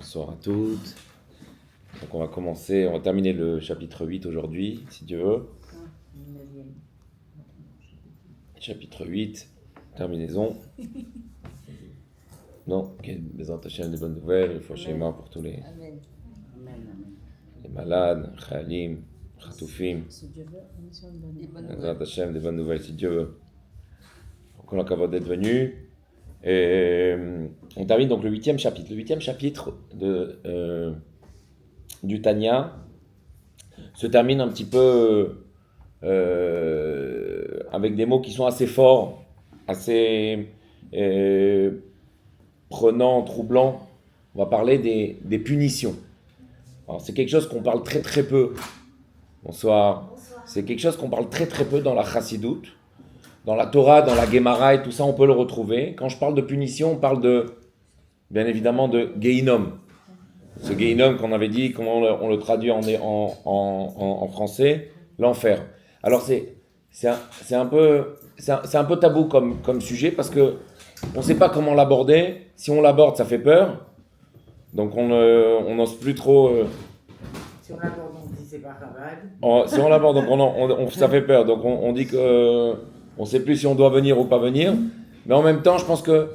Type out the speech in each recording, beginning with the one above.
Bonsoir à toutes. Donc on va terminer le chapitre 8 aujourd'hui, si Dieu veut. Chapitre 8, terminaison. Non, Bézant Hachem, des bonnes nouvelles, il faut schéma pour tous les malades, Chayalim, Chatoufim. Bézant Hachem, des bonnes nouvelles, si Dieu veut. Donc on a qu'à d'être venu. On termine donc le 8e chapitre. Le 8e chapitre du Tanya se termine un petit peu avec des mots qui sont assez forts, assez prenants, troublants. On va parler des punitions. Alors, c'est quelque chose qu'on parle très très peu. Bonsoir. C'est quelque chose qu'on parle très très peu dans la Chassidoute. Dans la Torah, dans la Gemara et tout ça, on peut le retrouver. Quand je parle de punition, on parle bien évidemment de Gehinom. Ce Gehinom qu'on avait dit, comment on le traduit en français, l'enfer. Alors c'est un peu tabou comme sujet parce que on ne sait pas comment l'aborder. Si on l'aborde, ça fait peur. Donc on n'ose plus trop. Si on l'aborde, on dit c'est pas grave. Si on l'aborde, donc ça fait peur. Donc on dit que on ne sait plus si on doit venir ou pas venir. Mais en même temps, je pense que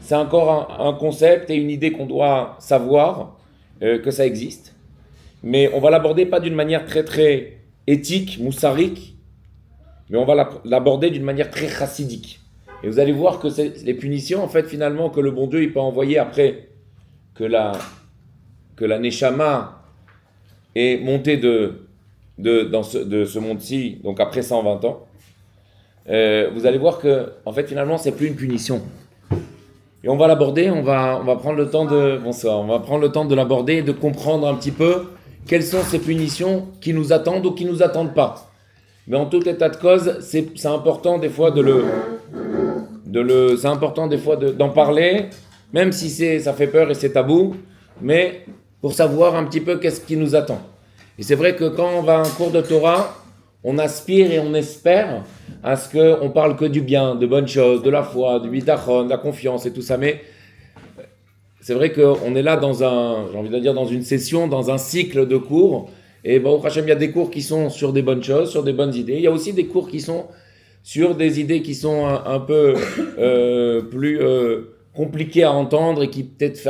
c'est encore un concept et une idée qu'on doit savoir que ça existe. Mais on va l'aborder pas d'une manière très très éthique, moussarique, mais on va l'aborder d'une manière très chassidique. Et vous allez voir que c'est les punitions, en fait, finalement, que le bon Dieu il peut envoyer après que la Neshama est montée de ce monde-ci, donc après 120 ans. Vous allez voir que, en fait, finalement, c'est plus une punition. Et on va l'aborder, on va prendre le temps on va prendre le temps de l'aborder et de comprendre un petit peu quelles sont ces punitions qui nous attendent ou qui nous attendent pas. Mais en tout état de cause, c'est important des fois d'en parler, même si ça fait peur et c'est tabou, mais pour savoir un petit peu qu'est-ce qui nous attend. Et c'est vrai que quand on va à un cours de Torah, on aspire et on espère à ce qu'on parle que du bien, de bonnes choses, de la foi, du bitachon, de la confiance et tout ça. Mais c'est vrai qu'on est là dans une session, dans un cycle de cours. Et Baruch Hashem, il y a des cours qui sont sur des bonnes choses, sur des bonnes idées. Il y a aussi des cours qui sont sur des idées qui sont un peu plus compliquées à entendre et qui peut-être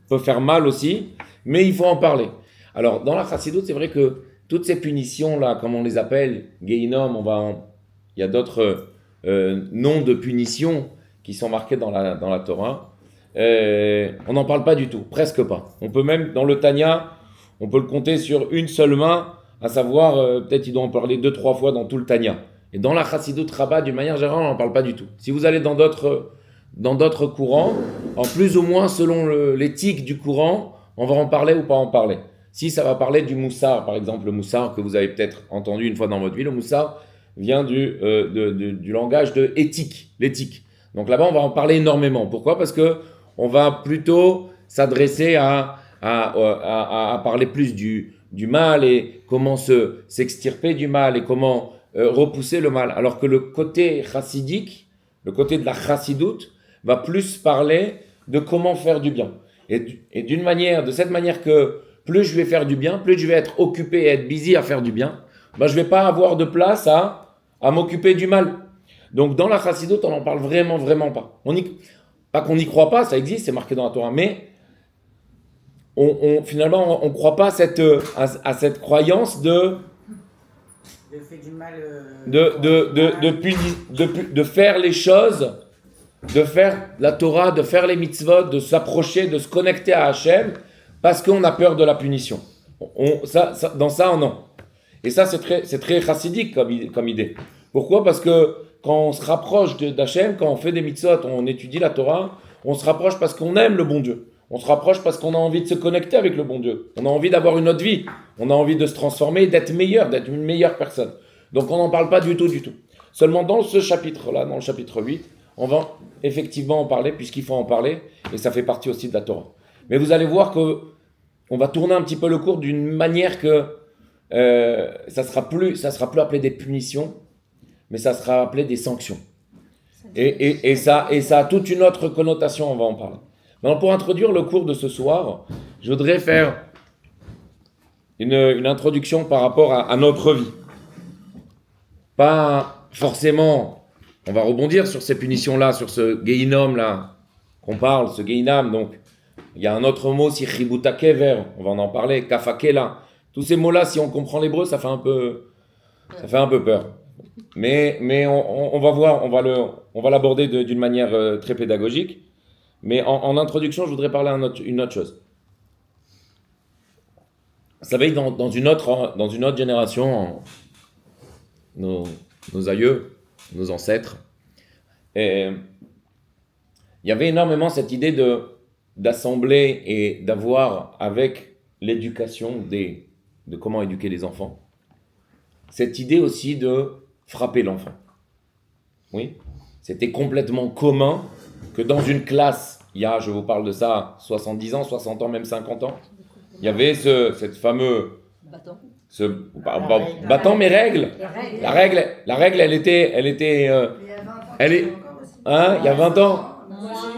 peuvent faire mal aussi. Mais il faut en parler. Alors, dans la Chassidoute, c'est vrai que toutes ces punitions-là, comme on les appelle, Gehinom, il y a d'autres noms de punitions qui sont marqués dans la Torah. On n'en parle pas du tout, presque pas. On peut même, dans le Tanya, on peut le compter sur une seule main, à savoir, peut-être il doit en parler 2-3 fois dans tout le Tanya. Et dans la Chassidoute Rabbah, d'une manière générale, on n'en parle pas du tout. Si vous allez dans d'autres courants, en plus ou moins selon l'éthique du courant, on va en parler ou pas en parler. Si ça va parler du moussar, par exemple, le moussar que vous avez peut-être entendu une fois dans votre vie, le moussar vient du langage de éthique, l'éthique. Donc là-bas, on va en parler énormément. Pourquoi ? Parce que on va plutôt s'adresser à parler plus du mal et comment s'extirper du mal et comment repousser le mal. Alors que le côté chassidique, le côté de la chassidoute, va plus parler de comment faire du bien. Et de cette manière que plus je vais faire du bien, plus je vais être occupé et être busy à faire du bien, je ne vais pas avoir de place à m'occuper du mal. Donc dans la Chassidoute, on n'en parle vraiment, vraiment pas. Pas qu'on n'y croit pas, ça existe, c'est marqué dans la Torah, mais finalement, on ne croit pas à cette croyance de faire les choses, de faire la Torah, de faire les mitzvot, de s'approcher, de se connecter à Hachem, parce qu'on a peur de la punition. Dans ça, non. Et ça, c'est très chassidique comme idée. Pourquoi ? Parce que quand on se rapproche d'Hachem, quand on fait des mitzvot, on étudie la Torah, on se rapproche parce qu'on aime le bon Dieu. On se rapproche parce qu'on a envie de se connecter avec le bon Dieu. On a envie d'avoir une autre vie. On a envie de se transformer, d'être meilleur, d'être une meilleure personne. Donc on n'en parle pas du tout. Seulement dans ce chapitre-là, dans le chapitre 8, on va effectivement en parler, puisqu'il faut en parler, et ça fait partie aussi de la Torah. Mais vous allez voir qu'on va tourner un petit peu le cours d'une manière que ça sera plus appelé des punitions, mais ça sera appelé des sanctions. Et ça a toute une autre connotation, on va en parler. Maintenant, pour introduire le cours de ce soir, je voudrais faire une introduction par rapport à notre vie. Pas forcément, on va rebondir sur ces punitions-là, sur ce Gehinom-là qu'on parle, ce Gehinam. Donc, il y a un autre mot, si Chibuta Kever, on va en parler, Kafakela. Tous ces mots-là, si on comprend l'hébreu, ça fait un peu peur. Mais on va voir, on va l'aborder d'une manière très pédagogique. Mais en introduction, je voudrais parler une autre chose. Vous savez, dans une autre génération, nos aïeux, nos ancêtres, il y avait énormément cette idée d'assembler et d'avoir avec l'éducation de comment éduquer les enfants, cette idée aussi de frapper l'enfant. Oui, c'était complètement commun que dans une classe, il y a, je vous parle de ça, 70 ans, 60 ans, même 50 ans, il y avait cette fameux bâton, mais règle. La règle, elle était, il y a 20 ans,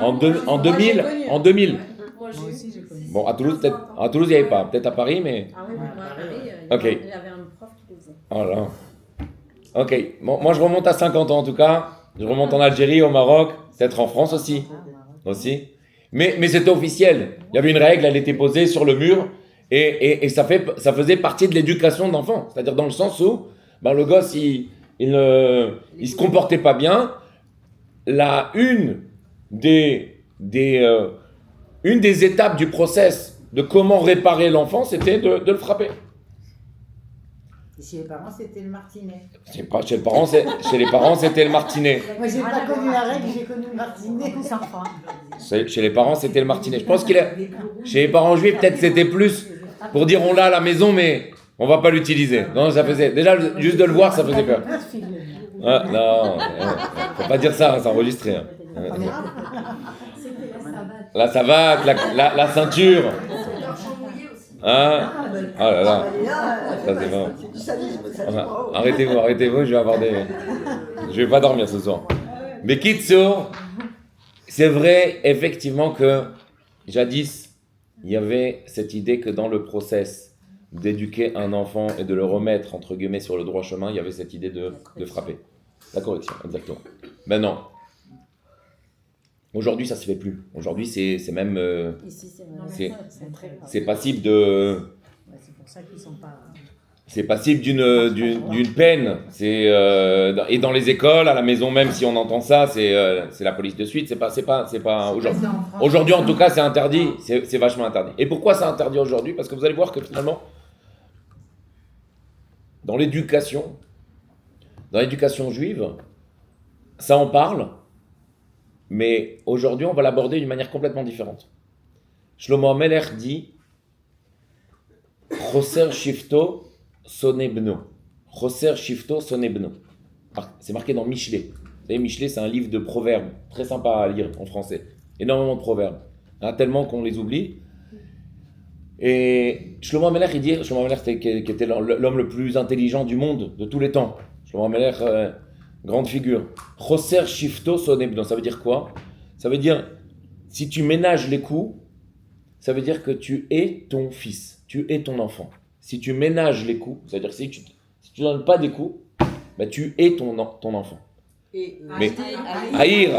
en 2000. Bon, à Toulouse, il n'y avait pas, peut-être à Paris, mais. Ah oui, à Paris, Ok. il y avait un prof qui le faisait. Voilà. Ok, bon, moi je remonte à 50 ans en tout cas. Je remonte en Algérie, au Maroc, peut-être en France aussi. Mais c'était officiel. Il y avait une règle, elle était posée sur le mur et ça faisait partie de l'éducation de l'enfant. C'est-à-dire dans le sens où le gosse, il se comportait pas bien. Une des étapes du process de comment réparer l'enfant, c'était de le frapper. Et chez les parents, c'était le martinet. Chez les parents, c'était le martinet. Moi, j'ai pas connu la règle, j'ai connu le martinet. Chez les parents, c'était le martinet. Je pense chez les parents juifs, peut-être c'était plus pour dire on l'a à la maison, mais on va pas l'utiliser. Non, ça faisait déjà juste de le voir, ça faisait peur. Non, faut pas dire ça, c'est enregistré. La savate, la ceinture. Hein? Oh là là, ça c'est bon. Arrêtez-vous, je vais pas dormir ce soir. Mais Kitsour, c'est vrai effectivement que jadis, il y avait cette idée que dans le process d'éduquer un enfant et de le remettre entre guillemets sur le droit chemin, il y avait cette idée de frapper. La correction, exactement. Non. Aujourd'hui, ça se fait plus. Aujourd'hui, c'est même c'est passible de. C'est pour ça qu'ils sont pas. C'est passible d'une peine. Et dans les écoles, à la maison même, si on entend ça, c'est la police de suite. C'est pas aujourd'hui. Aujourd'hui, en tout cas, c'est interdit. C'est vachement interdit. Et pourquoi c'est interdit aujourd'hui ? Parce que vous allez voir que finalement, dans l'éducation juive, ça en parle. Mais aujourd'hui, on va l'aborder d'une manière complètement différente. Shlomo HaMelech dit Choser shifto sonebno. Choser shifto sonebno. C'est marqué dans Michelet. Vous savez, Michelet, c'est un livre de proverbes, très sympa à lire en français. Énormément de proverbes. Il y en a tellement qu'on les oublie. Et Shlomo HaMelech, il dit, Shlomo HaMelech qui était l'homme le plus intelligent du monde, de tous les temps. Shlomo HaMelech, grande figure. Choser shifto sonebno. Ça veut dire quoi ? Ça veut dire, si tu ménages les coups, ça veut dire que tu es ton fils, tu es ton enfant. Si tu ménages les coups, c'est-à-dire que si tu ne donnes pas des coups, tu es ton enfant. Mais haïr.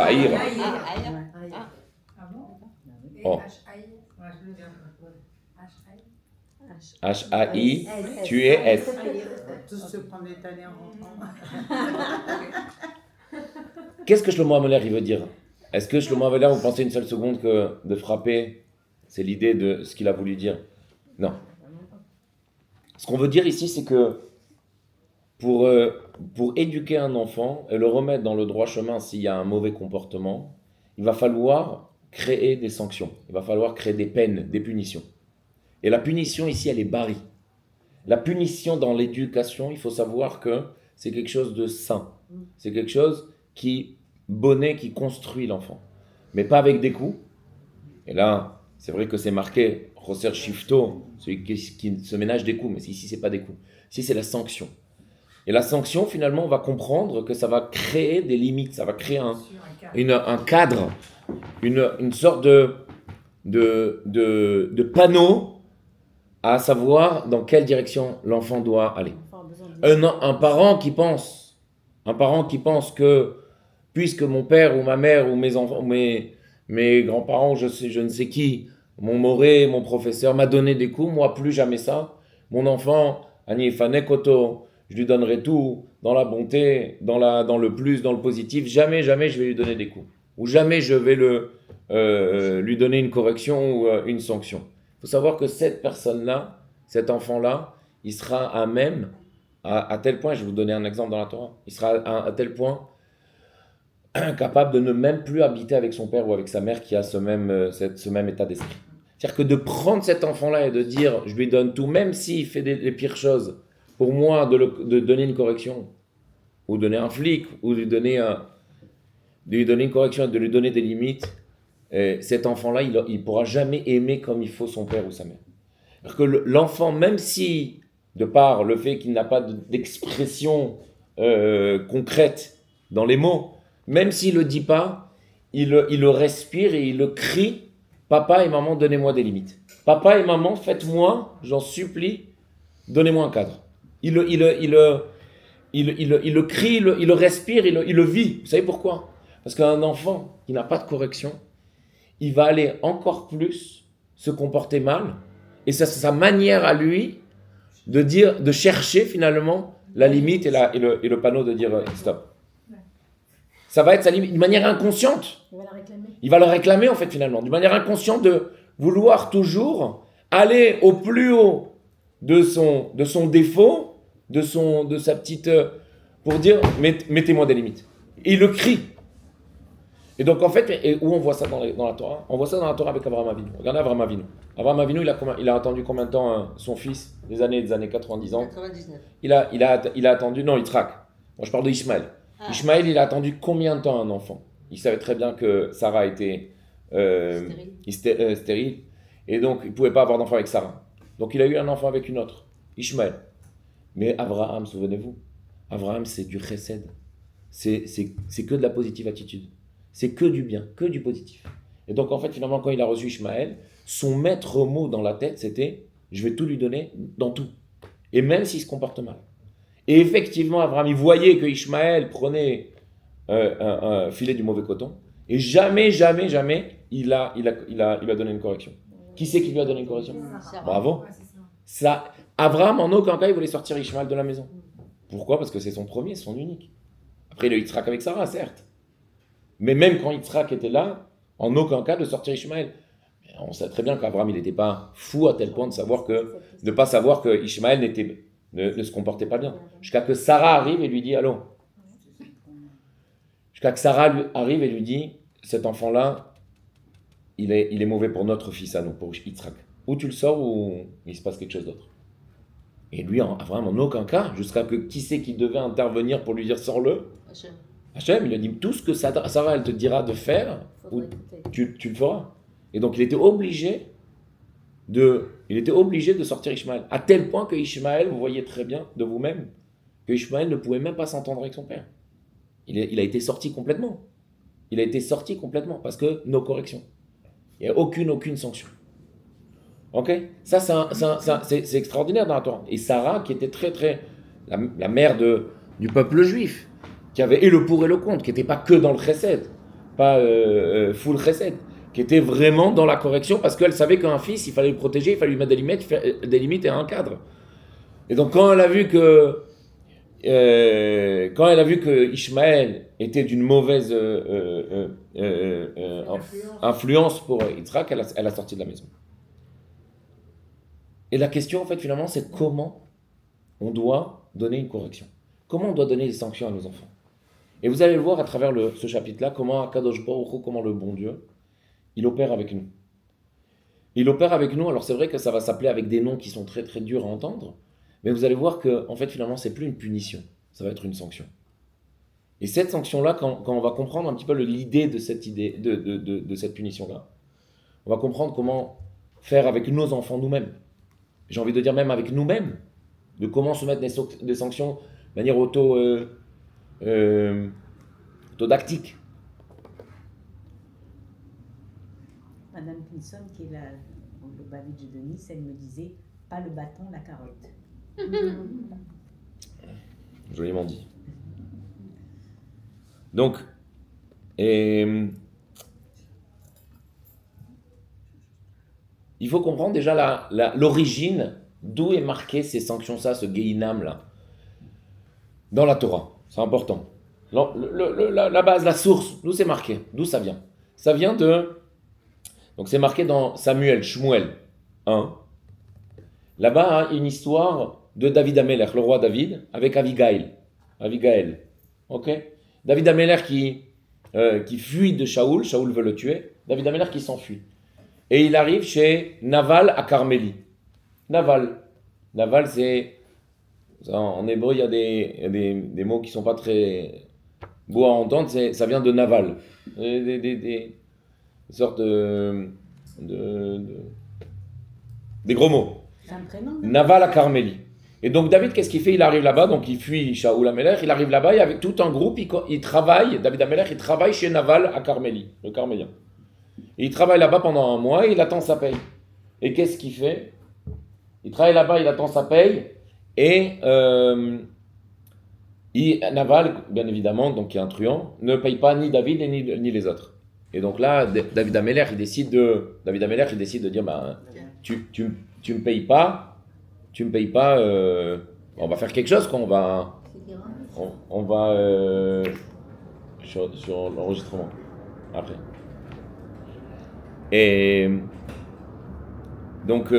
Oh. H-A-I, tu es S. Tous se prendre des tannées en rentrant. Qu'est-ce que Shlomo HaMelech il veut dire ? Est-ce que Shlomo HaMelech, vous pensez une seule seconde que de frapper, c'est l'idée de ce qu'il a voulu dire ? Non. Ce qu'on veut dire ici, c'est que pour éduquer un enfant et le remettre dans le droit chemin s'il y a un mauvais comportement, il va falloir créer des sanctions. Il va falloir créer des peines, des punitions. Et la punition ici, elle est bari. La punition dans l'éducation, il faut savoir que c'est quelque chose de sain. C'est quelque chose qui construit l'enfant. Mais pas avec des coups. Et là, c'est vrai que c'est marqué, Choser shifto, celui qui se ménage des coups. Mais ici, c'est pas des coups. Ici, c'est la sanction. Et la sanction, finalement, on va comprendre que ça va créer des limites. Ça va créer un cadre, une sorte de panneaux à savoir dans quelle direction l'enfant doit aller. L'enfant a besoin de- Un parent qui pense que puisque mon père ou ma mère ou mes enfants, mes grands-parents, je ne sais qui, mon moré, mon professeur m'a donné des coups, moi plus jamais ça. Mon enfant, Ani Fanekoto, je lui donnerai tout dans la bonté, dans le plus, dans le positif. Jamais, jamais je vais lui donner des coups. Ou jamais je vais lui donner une correction ou une sanction. Il faut savoir que cette personne-là, cet enfant-là, il sera à même, à tel point, je vais vous donner un exemple dans la Torah, il sera à tel point capable de ne même plus habiter avec son père ou avec sa mère qui a ce même état d'esprit. C'est-à-dire que de prendre cet enfant-là et de dire, je lui donne tout, même s'il fait des pires choses, pour moi, de donner une correction, ou donner un flic, ou de lui donner une correction, de lui donner des limites, cet enfant-là, il ne pourra jamais aimer comme il faut son père ou sa mère. Alors que l'enfant, même si, de par le fait qu'il n'a pas d'expression concrète dans les mots, même s'il ne le dit pas, il le respire et il le crie, papa et maman, donnez-moi des limites. Papa et maman, faites-moi, j'en supplie, donnez-moi un cadre. Il le crie, il le respire, il le vit. Vous savez pourquoi? Parce qu'un enfant qui n'a pas de correction, il va aller encore plus se comporter mal. Et ça, c'est sa manière à lui de chercher finalement la limite et le panneau de dire stop. Ça va être sa limite, d'une manière inconsciente. Il va la réclamer. Il va le réclamer en fait finalement, d'une manière inconsciente de vouloir toujours aller au plus haut de son défaut, de sa petite... pour dire mettez-moi des limites. Et il le crie. Et donc en fait, et où on voit ça dans la Torah? On voit ça dans la Torah avec Abraham Avinu. Regardez Abraham Avinu. Abraham Avinu, il a attendu combien de temps son fils? Des années 90 ans. 99. Il a attendu, non, Yitzhak. Moi je parle de Ishmaël. Ah. Ishmaël, il a attendu combien de temps un enfant? Il savait très bien que Sarah était stérile. Et donc il ne pouvait pas avoir d'enfant avec Sarah. Donc il a eu un enfant avec une autre, Ishmaël. Mais Abraham, souvenez-vous, Abraham c'est du chesed. C'est que de la positive attitude. C'est que du bien, que du positif. Et donc en fait finalement quand il a reçu Ishmaël, son maître mot dans la tête c'était je vais tout lui donner dans tout. Et même s'il se comporte mal. Et effectivement Abraham il voyait que Ishmaël prenait un filet du mauvais coton et jamais il a donné une correction. Qui c'est qui lui a donné une correction? Bravo. Ça, Abraham en aucun cas il voulait sortir Ishmaël de la maison. Pourquoi? Parce que c'est son premier, son unique. Après il a eu Yitzhak avec Sarah certes. Mais même quand Yitzhak était là, en aucun cas de sortir Ishmaël. On sait très bien qu'Abraham, il n'était pas fou à tel point de ne pas savoir que Ishmaël ne se comportait pas bien. Jusqu'à que Sarah arrive et lui dit, allô. Jusqu'à que Sarah arrive et lui dit, cet enfant-là, il est mauvais pour notre fils à nous, pour Yitzhak. Ou tu le sors ou il se passe quelque chose d'autre. Et lui, Abraham, en aucun cas, jusqu'à que qui c'est qui devait intervenir pour lui dire, sors-le. Hachem, il a dit tout ce que Sarah elle te dira de faire, tu le feras. Et donc il était obligé de sortir Ishmaël. À tel point que Ishmaël, vous voyez très bien de vous-même, que Ishmaël ne pouvait même pas s'entendre avec son père. Il a été sorti complètement. Il a été sorti complètement parce que nos corrections. Il n'y a aucune sanction. Ok? Ça, c'est extraordinaire dans la Torah. Et Sarah, qui était la mère du peuple juif, qui avait et le pour et le contre, qui n'était pas que dans le chesed, pas full chesed, qui était vraiment dans la correction parce qu'elle savait qu'un fils, il fallait le protéger, il fallait lui mettre des limites et un cadre. Et donc quand elle a vu que Ishmaël était d'une mauvaise influence pour Yitzhak, elle a sorti de la maison. Et la question en fait finalement c'est comment on doit donner une correction. Comment on doit donner des sanctions à nos enfants. Et vous allez le voir à travers ce chapitre-là, comment Akadosh Baruch Hu, comment le bon Dieu, il opère avec nous. Il opère avec nous, alors c'est vrai que ça va s'appeler avec des noms qui sont très très durs à entendre, mais vous allez voir que en fait finalement c'est plus une punition, ça va être une sanction. Et cette sanction-là, quand on va comprendre un petit peu l'idée de cette idée, de cette punition-là, on va comprendre comment faire avec nos enfants nous-mêmes. J'ai envie de dire même avec nous-mêmes, de comment se mettre des sanctions de manière autodactique. Madame Pinson, qui est le Babidj de Nice, elle me disait pas le bâton, la carotte. Joliment dit. Donc, il faut comprendre déjà l'origine, d'où est marqué ces sanctions-là, ce Gehinam là, dans la Torah. C'est important. La base, la source, d'où c'est marqué, d'où ça vient. Ça vient donc c'est marqué dans Shmuel 1. Là-bas, il y a une histoire de David Amelech, le roi David, avec Abigail. Ok? David Amelech qui fuit de Shaoul veut le tuer. David Amelech qui s'enfuit. Et il arrive chez Naval à Carmélie. Naval, c'est... En hébreu, il y a des mots qui ne sont pas très beaux à entendre. Ça vient de Naval. Des sortes des gros mots. C'est un prénom. Naval à Carmélie. Et donc David, qu'est-ce qu'il fait? Il arrive là-bas, donc il fuit Shaoul Amelech, il arrive là-bas, et avec tout un groupe, il travaille, David Amelech, il travaille chez Naval à Carmélie, le Carmélien. Et il travaille là-bas pendant un mois, et il attend sa paye. Et qu'est-ce qu'il fait? Il travaille là-bas, il attend sa paye, et Naval, bien évidemment, donc qui est un truand, ne paye pas ni David ni les autres. Et donc là, David Amelech, il décide de dire, tu me payes pas, on va faire quelque chose, quoi. On va sur l'enregistrement après. Et donc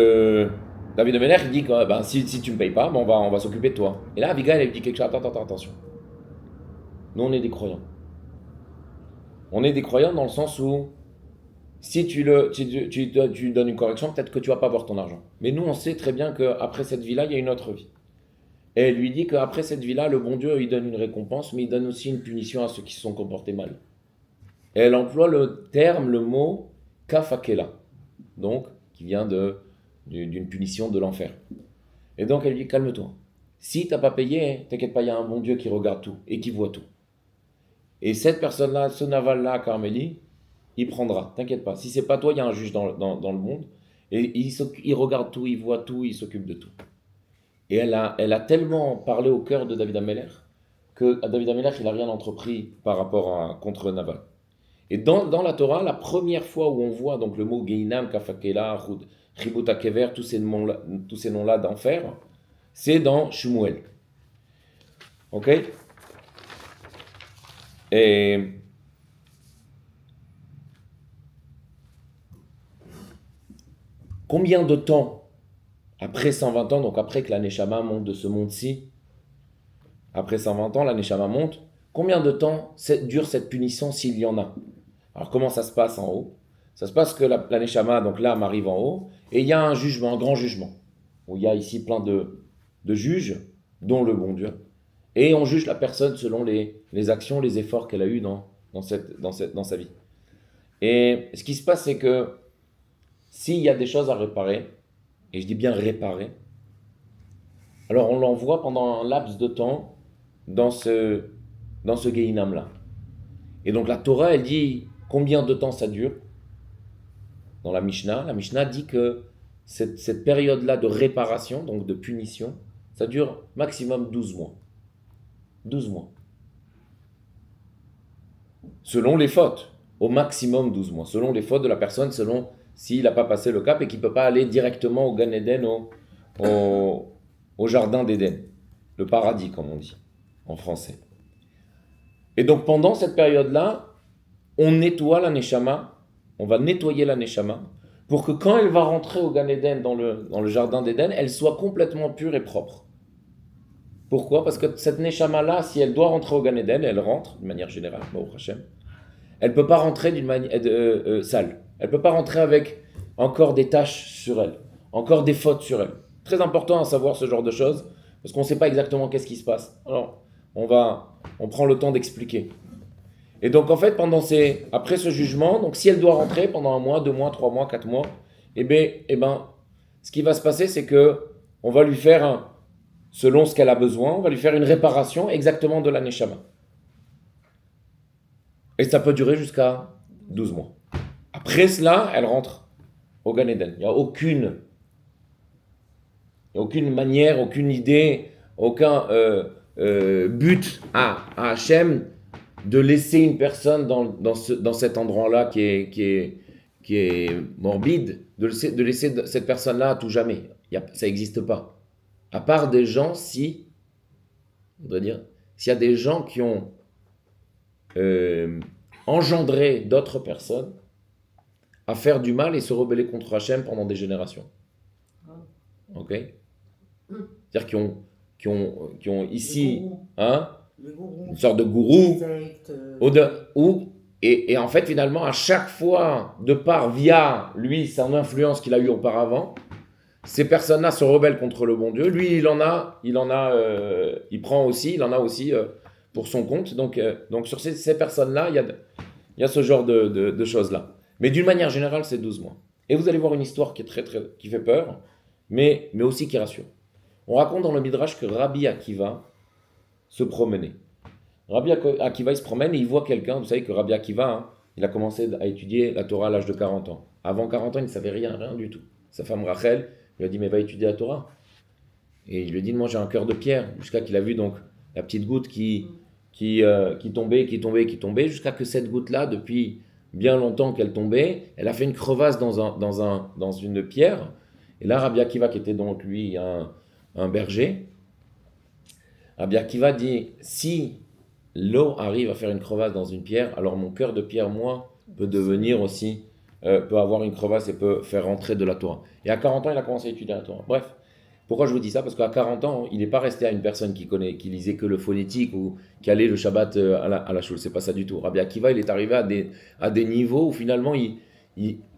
David Amelech, il dit que si tu me payes pas, on va s'occuper de toi. Et là, Abigail, elle dit quelque chose. Attention. Nous, on est des croyants. On est des croyants dans le sens où si tu donnes une correction, peut-être que tu vas pas avoir ton argent. Mais nous, on sait très bien qu'après cette vie-là, il y a une autre vie. Et elle lui dit qu'après cette vie-là, le bon Dieu, il donne une récompense, mais il donne aussi une punition à ceux qui se sont comportés mal. Et elle emploie le mot kafakela, donc qui vient d'une punition de l'enfer. Et donc elle lui dit, calme-toi. Si tu n'as pas payé, t'inquiète pas, il y a un bon Dieu qui regarde tout et qui voit tout. Et cette personne-là, ce Naval-là à Carmélie, il prendra, t'inquiète pas. Si c'est pas toi, il y a un juge dans le monde. Et il regarde tout, il voit tout, il s'occupe de tout. Et elle a tellement parlé au cœur de David Amelech que David Amelech, il n'a rien entrepris par rapport contre Naval. Et dans la Torah, la première fois où on voit donc le mot Gehinam, Kafakela, Chibut HaKever, tous ces noms-là d'enfer, c'est dans Shmuel. Ok? Et combien de temps, après 120 ans, donc après que la Neshama monte de ce monde-ci, après 120 ans, la Neshama monte, combien de temps dure cette punition s'il y en a? Alors comment ça se passe en haut? Ça se passe que la Neshama, donc l'âme arrive en haut, et il y a un jugement, un grand jugement, où il y a ici plein de juges, dont le bon Dieu, et on juge la personne selon les actions, les efforts qu'elle a eus dans sa vie. Et ce qui se passe, c'est que s'il y a des choses à réparer, et je dis bien réparer, alors on l'envoie pendant un laps de temps dans ce Gehinam-là. Et donc la Torah, elle dit combien de temps ça dure. Dans la Mishnah dit que cette période-là de réparation, donc de punition, ça dure maximum 12 mois. 12 mois. Selon les fautes, au maximum 12 mois. Selon les fautes de la personne, selon s'il n'a pas passé le cap et qu'il ne peut pas aller directement au Gan Eden, au jardin d'Éden. Le paradis, comme on dit en français. Et donc pendant cette période-là, on nettoie la Neshama, on va nettoyer la Neshama, pour que quand elle va rentrer au Gan Eden, dans le jardin d'Éden, elle soit complètement pure et propre. Pourquoi? Parce que cette Neshama-là, si elle doit rentrer au Gan Eden, elle rentre, de manière générale, Baruch Hashem, elle ne peut pas rentrer d'une manière sale. Elle ne peut pas rentrer avec encore des taches sur elle, encore des fautes sur elle. Très important à savoir ce genre de choses, parce qu'on ne sait pas exactement qu'est-ce qui se passe. Alors, on prend le temps d'expliquer. Et donc, en fait, après ce jugement, donc si elle doit rentrer pendant 1 mois, 2 mois, 3 mois, 4 mois, eh ben, ce qui va se passer, c'est que on va lui faire, selon ce qu'elle a besoin, on va lui faire une réparation exactement de la Neshama. Et ça peut durer jusqu'à 12 mois. Après cela, elle rentre au Gan Eden. Il n'y a aucune manière, aucune idée, aucun but à Hachem de laisser une personne dans cet endroit-là qui est morbide, de laisser cette personne-là à tout jamais. Ça n'existe pas. À part des gens, s'il y a des gens qui ont engendré d'autres personnes à faire du mal et se rebeller contre Hachem pendant des générations. Ok? C'est-à-dire qui ont ici une sorte de gourou, et en fait finalement à chaque fois, de par via lui, son influence qu'il a eue auparavant, ces personnes-là se rebellent contre le bon Dieu. Lui, il en a aussi pour son compte. Donc sur ces personnes-là, il y a ce genre de choses-là. Mais d'une manière générale, c'est 12 mois. Et vous allez voir une histoire qui fait peur, mais aussi qui rassure. On raconte dans le Midrash que Rabbi Akiva se promenait. Rabbi Akiva, il se promène et il voit quelqu'un. Vous savez que Rabbi Akiva, il a commencé à étudier la Torah à l'âge de 40 ans. Avant 40 ans, il ne savait rien du tout. Sa femme Rachel lui a dit, mais va étudier la Torah. Et il lui a dit, moi j'ai un cœur de pierre. Jusqu'à qu'il a vu donc la petite goutte qui tombait, jusqu'à que cette goutte-là, depuis bien longtemps qu'elle tombait, elle a fait une crevasse dans une pierre. Et là, Rabbi Akiva, qui était donc lui un berger, Rabbi Akiva dit, si l'eau arrive à faire une crevasse dans une pierre, alors mon cœur de pierre, moi, peut devenir aussi, peut avoir une crevasse et peut faire rentrer de la Torah. Et à 40 ans, il a commencé à étudier la Torah. Bref, pourquoi je vous dis ça? Parce qu'à 40 ans, il n'est pas resté à une personne qui lisait que le phonétique ou qui allait le Shabbat à la shul. C'est pas ça du tout. Rabbi Akiva, il est arrivé à des niveaux où finalement,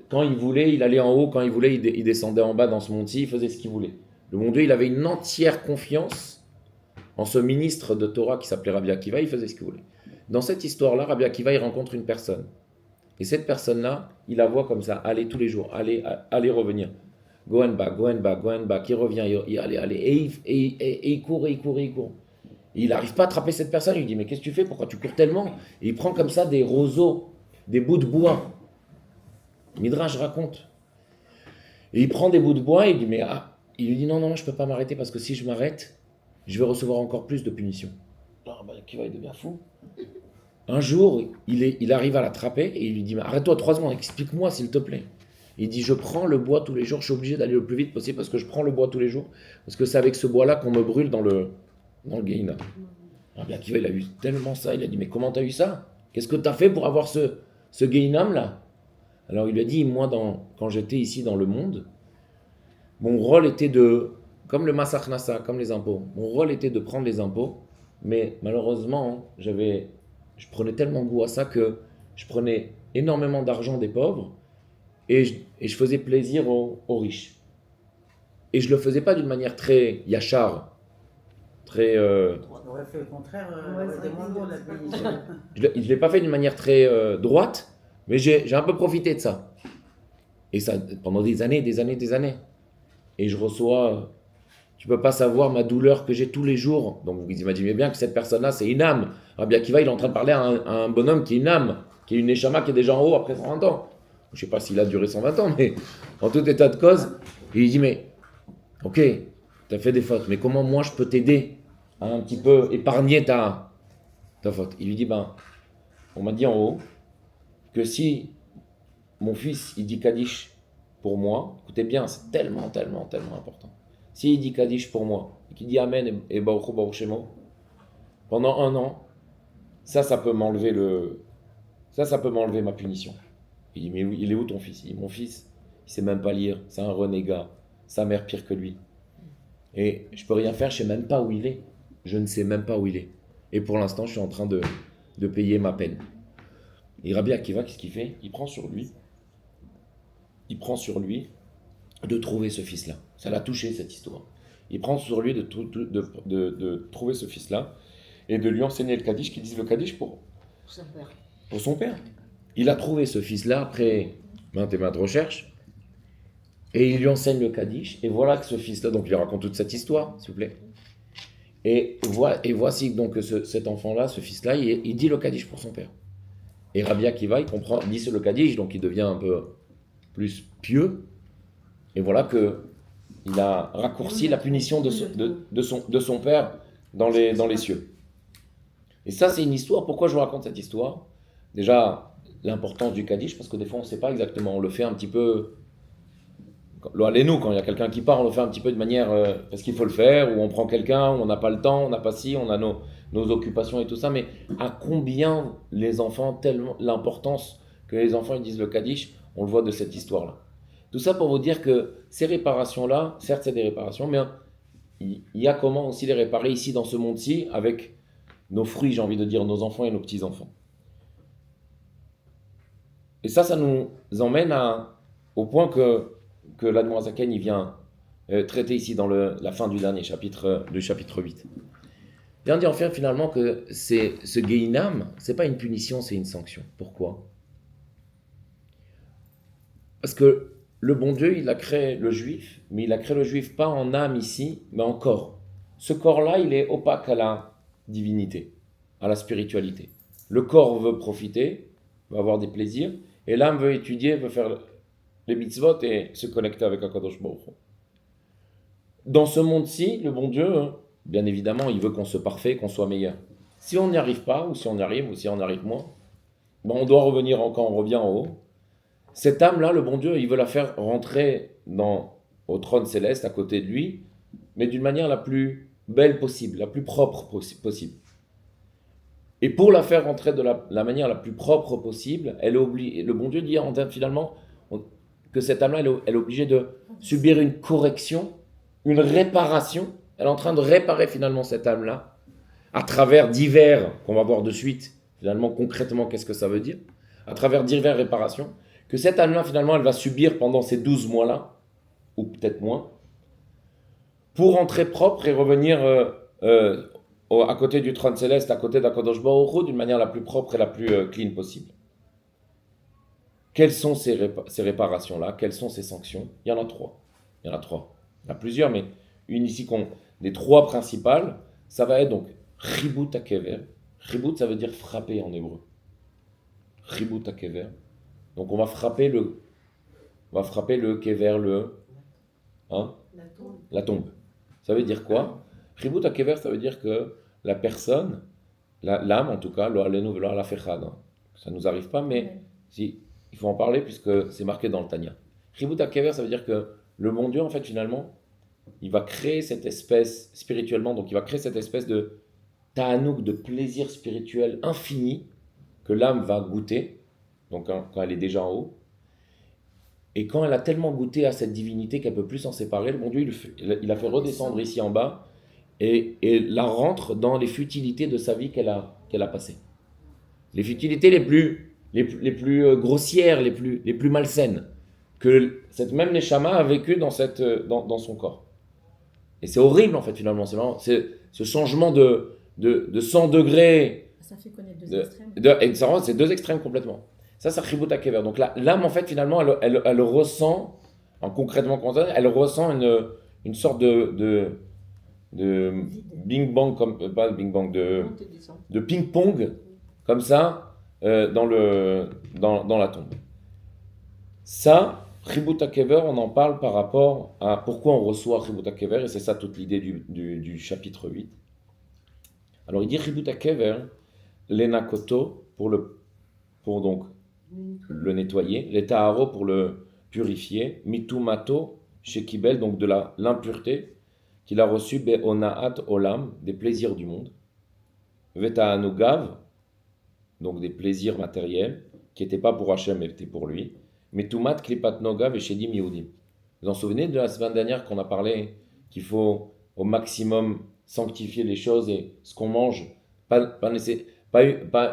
quand il voulait, il allait en haut, quand il voulait, il descendait en bas dans ce monti, il faisait ce qu'il voulait. Le bon Dieu, il avait une entière confiance en ce ministre de Torah qui s'appelait Rabbi Akiva, il faisait ce qu'il voulait. Dans cette histoire-là, Rabbi Akiva, il rencontre une personne. Et cette personne-là, il la voit comme ça, aller tous les jours, aller revenir. Go and back, qui revient, aller, et il court. Et il n'arrive pas à attraper cette personne, il lui dit, mais qu'est-ce que tu fais, pourquoi tu cours tellement? Et il prend comme ça des roseaux, des bouts de bois. Midrash raconte. Et il prend des bouts de bois et il dit, il lui dit, non, je ne peux pas m'arrêter parce que si je m'arrête, je vais recevoir encore plus de punitions. Akiva, il devient fou. Un jour, il arrive à l'attraper et il lui dit, mais arrête-toi 3 secondes, explique-moi s'il te plaît. Il dit, je prends le bois tous les jours, je suis obligé d'aller le plus vite possible parce que je prends le bois tous les jours, parce que c'est avec ce bois-là qu'on me brûle dans le Gehinnom. Rabbi Akiva, il a eu tellement ça, il a dit, mais comment t'as eu ça? Qu'est-ce que t'as fait pour avoir ce Gehinnom-là? Alors il lui a dit, moi, quand j'étais ici dans le monde, mon rôle était comme le Masach Nassa, comme les impôts, mon rôle était de prendre les impôts, mais malheureusement, je prenais tellement goût à ça que je prenais énormément d'argent des pauvres, et je faisais plaisir aux riches. Et je ne le faisais pas d'une manière très yachar, très... On aurait fait le contraire, je ne l'ai pas fait d'une manière très droite, mais j'ai un peu profité de ça. Et ça, pendant des années. Et je reçois... Tu ne peux pas savoir ma douleur que j'ai tous les jours. Donc vous imaginez bien que cette personne-là, c'est une âme. Rabbi Akiva, il est en train de parler à un bonhomme qui est une âme, qui est une neshama qui est déjà en haut après 120 ans. Je ne sais pas s'il a duré 120 ans, mais en tout état de cause, il dit, mais ok, tu as fait des fautes, mais comment moi je peux t'aider à un petit peu épargner ta faute? Il lui dit, on m'a dit en haut que si mon fils, il dit Kaddish pour moi, écoutez bien, c'est tellement important. S'il dit Kaddish pour moi, et qu'il dit Amen et Baruch Shemo, pendant 1 an, ça peut m'enlever ma punition. Il dit, mais il est où ton fils? Il dit, mon fils, il sait même pas lire, c'est un renégat, sa mère pire que lui. Et je peux rien faire, je sais même pas où il est. Je ne sais même pas où il est. Et pour l'instant, je suis en train de payer ma peine. Et Rabbi Akiva, qu'est-ce qu'il fait? Il prend sur lui de trouver ce fils-là. Ça l'a touché, cette histoire. Il prend sur lui de trouver ce fils-là et de lui enseigner le Kaddish, qu'il dise le Kaddish pour son père. Il a trouvé ce fils-là après maintes et maintes recherches et il lui enseigne le Kaddish. Et voilà que ce fils-là, donc il raconte toute cette histoire, s'il vous plaît. Et voici donc que cet enfant-là, ce fils-là, il dit le Kaddish pour son père. Et Rabbi Akiva, il dit sur le Kaddish, donc il devient un peu plus pieux. Et voilà que il a raccourci la punition de son père dans les cieux. Et ça, c'est une histoire. Pourquoi je vous raconte cette histoire? Déjà, l'importance du Kaddish, parce que des fois, on ne sait pas exactement. On le fait un petit peu. Allez-nous, quand il y a quelqu'un qui part, on le fait un petit peu de manière. Parce qu'il faut le faire, ou on prend quelqu'un, ou on n'a pas le temps, on n'a pas ci, on a nos occupations et tout ça. Mais à combien les enfants, tellement l'importance que les enfants ils disent le Kaddish, on le voit de cette histoire-là. Tout ça pour vous dire que ces réparations-là, certes, c'est des réparations, mais il y a comment aussi les réparer ici dans ce monde-ci avec nos fruits, j'ai envie de dire, nos enfants et nos petits-enfants. Et ça nous emmène au point que l'Admorazaken il vient traiter ici dans la fin du dernier chapitre, du chapitre 8. Il vient dire enfin finalement que ce Gehinam, c'est pas une punition, c'est une sanction. Pourquoi? Parce que le bon Dieu, il a créé le juif, mais il a créé le juif pas en âme ici, mais en corps. Ce corps-là, il est opaque à la divinité, à la spiritualité. Le corps veut profiter, veut avoir des plaisirs, et l'âme veut étudier, veut faire les mitzvot et se connecter avec HaKadosh Baruch Hu. Dans ce monde-ci, le bon Dieu, bien évidemment, il veut qu'on soit parfait, qu'on soit meilleur. Si on n'y arrive pas, ou si on y arrive, ou si on arrive moins, on doit revenir quand on revient en haut. Cette âme-là, le bon Dieu, il veut la faire rentrer au trône céleste à côté de lui, mais d'une manière la plus belle possible, la plus propre possible. Et pour la faire rentrer de la manière la plus propre possible, le bon Dieu dit finalement que cette âme-là, elle est obligée de subir une correction, une réparation. Elle est en train de réparer finalement cette âme-là à travers divers, qu'on va voir de suite, finalement concrètement qu'est-ce que ça veut dire, à travers diverses réparations, que cette âme-là finalement elle va subir pendant ces 12 mois-là, ou peut-être moins, pour rentrer propre et revenir à côté du trône céleste, à côté d'Akadosh Baruch Hu, d'une manière la plus propre et la plus clean possible. Quelles sont ces réparations-là? Quelles sont ces sanctions? Il y en a trois. Il y en a plusieurs, mais une ici, les trois principales, ça va être donc Chibut HaKever. Chibut, ça veut dire frapper en hébreu. Chibut HaKever. Donc on va frapper le kever, la tombe. Ça veut dire quoi? Chibut HaKever, ça veut dire que la personne, l'âme en tout cas, lo alenu velo ala fechad, ça ne nous arrive pas, mais si, il faut en parler puisque c'est marqué dans le Tanya. Chibut HaKever, ça veut dire que le bon Dieu, en fait, finalement, il va créer cette espèce, spirituellement, donc il va créer cette espèce de ta'anouk, de plaisir spirituel infini que l'âme va goûter, donc quand elle est déjà en haut. Et quand elle a tellement goûté à cette divinité qu'elle ne peut plus s'en séparer, le bon Dieu, il a fait redescendre ici en bas et la rentre dans les futilités de sa vie qu'elle a passées. Les futilités les plus grossières, les plus malsaines, que cette même Neshama a vécu dans son corps. Et c'est horrible en fait finalement, c'est ce changement de 100 degrés. Ça fait connaître deux extrêmes. C'est deux extrêmes complètement. Ça, c'est Chibut HaKever. Donc l'âme en fait finalement, elle ressent, concrètement, elle ressent une sorte de bing bang, pas bing bang, de ping pong comme ça dans la tombe. Ça, Chibut HaKever, on en parle par rapport à pourquoi on reçoit Chibut HaKever, et c'est ça toute l'idée du chapitre 8. Alors il dit Chibut HaKever, l'enakoto, pour donc le nettoyer, les taharo pour le purifier, mitumato shekibel, donc de l'impureté qu'il a reçue, be'onaat olam, des plaisirs du monde, veta'anugav, donc des plaisirs matériels, qui n'étaient pas pour Hachem mais étaient pour lui, mitumat klipat nogav et shedim yehudim. Vous vous en souvenez de la semaine dernière qu'on a parlé qu'il faut au maximum sanctifier les choses et ce qu'on mange, pas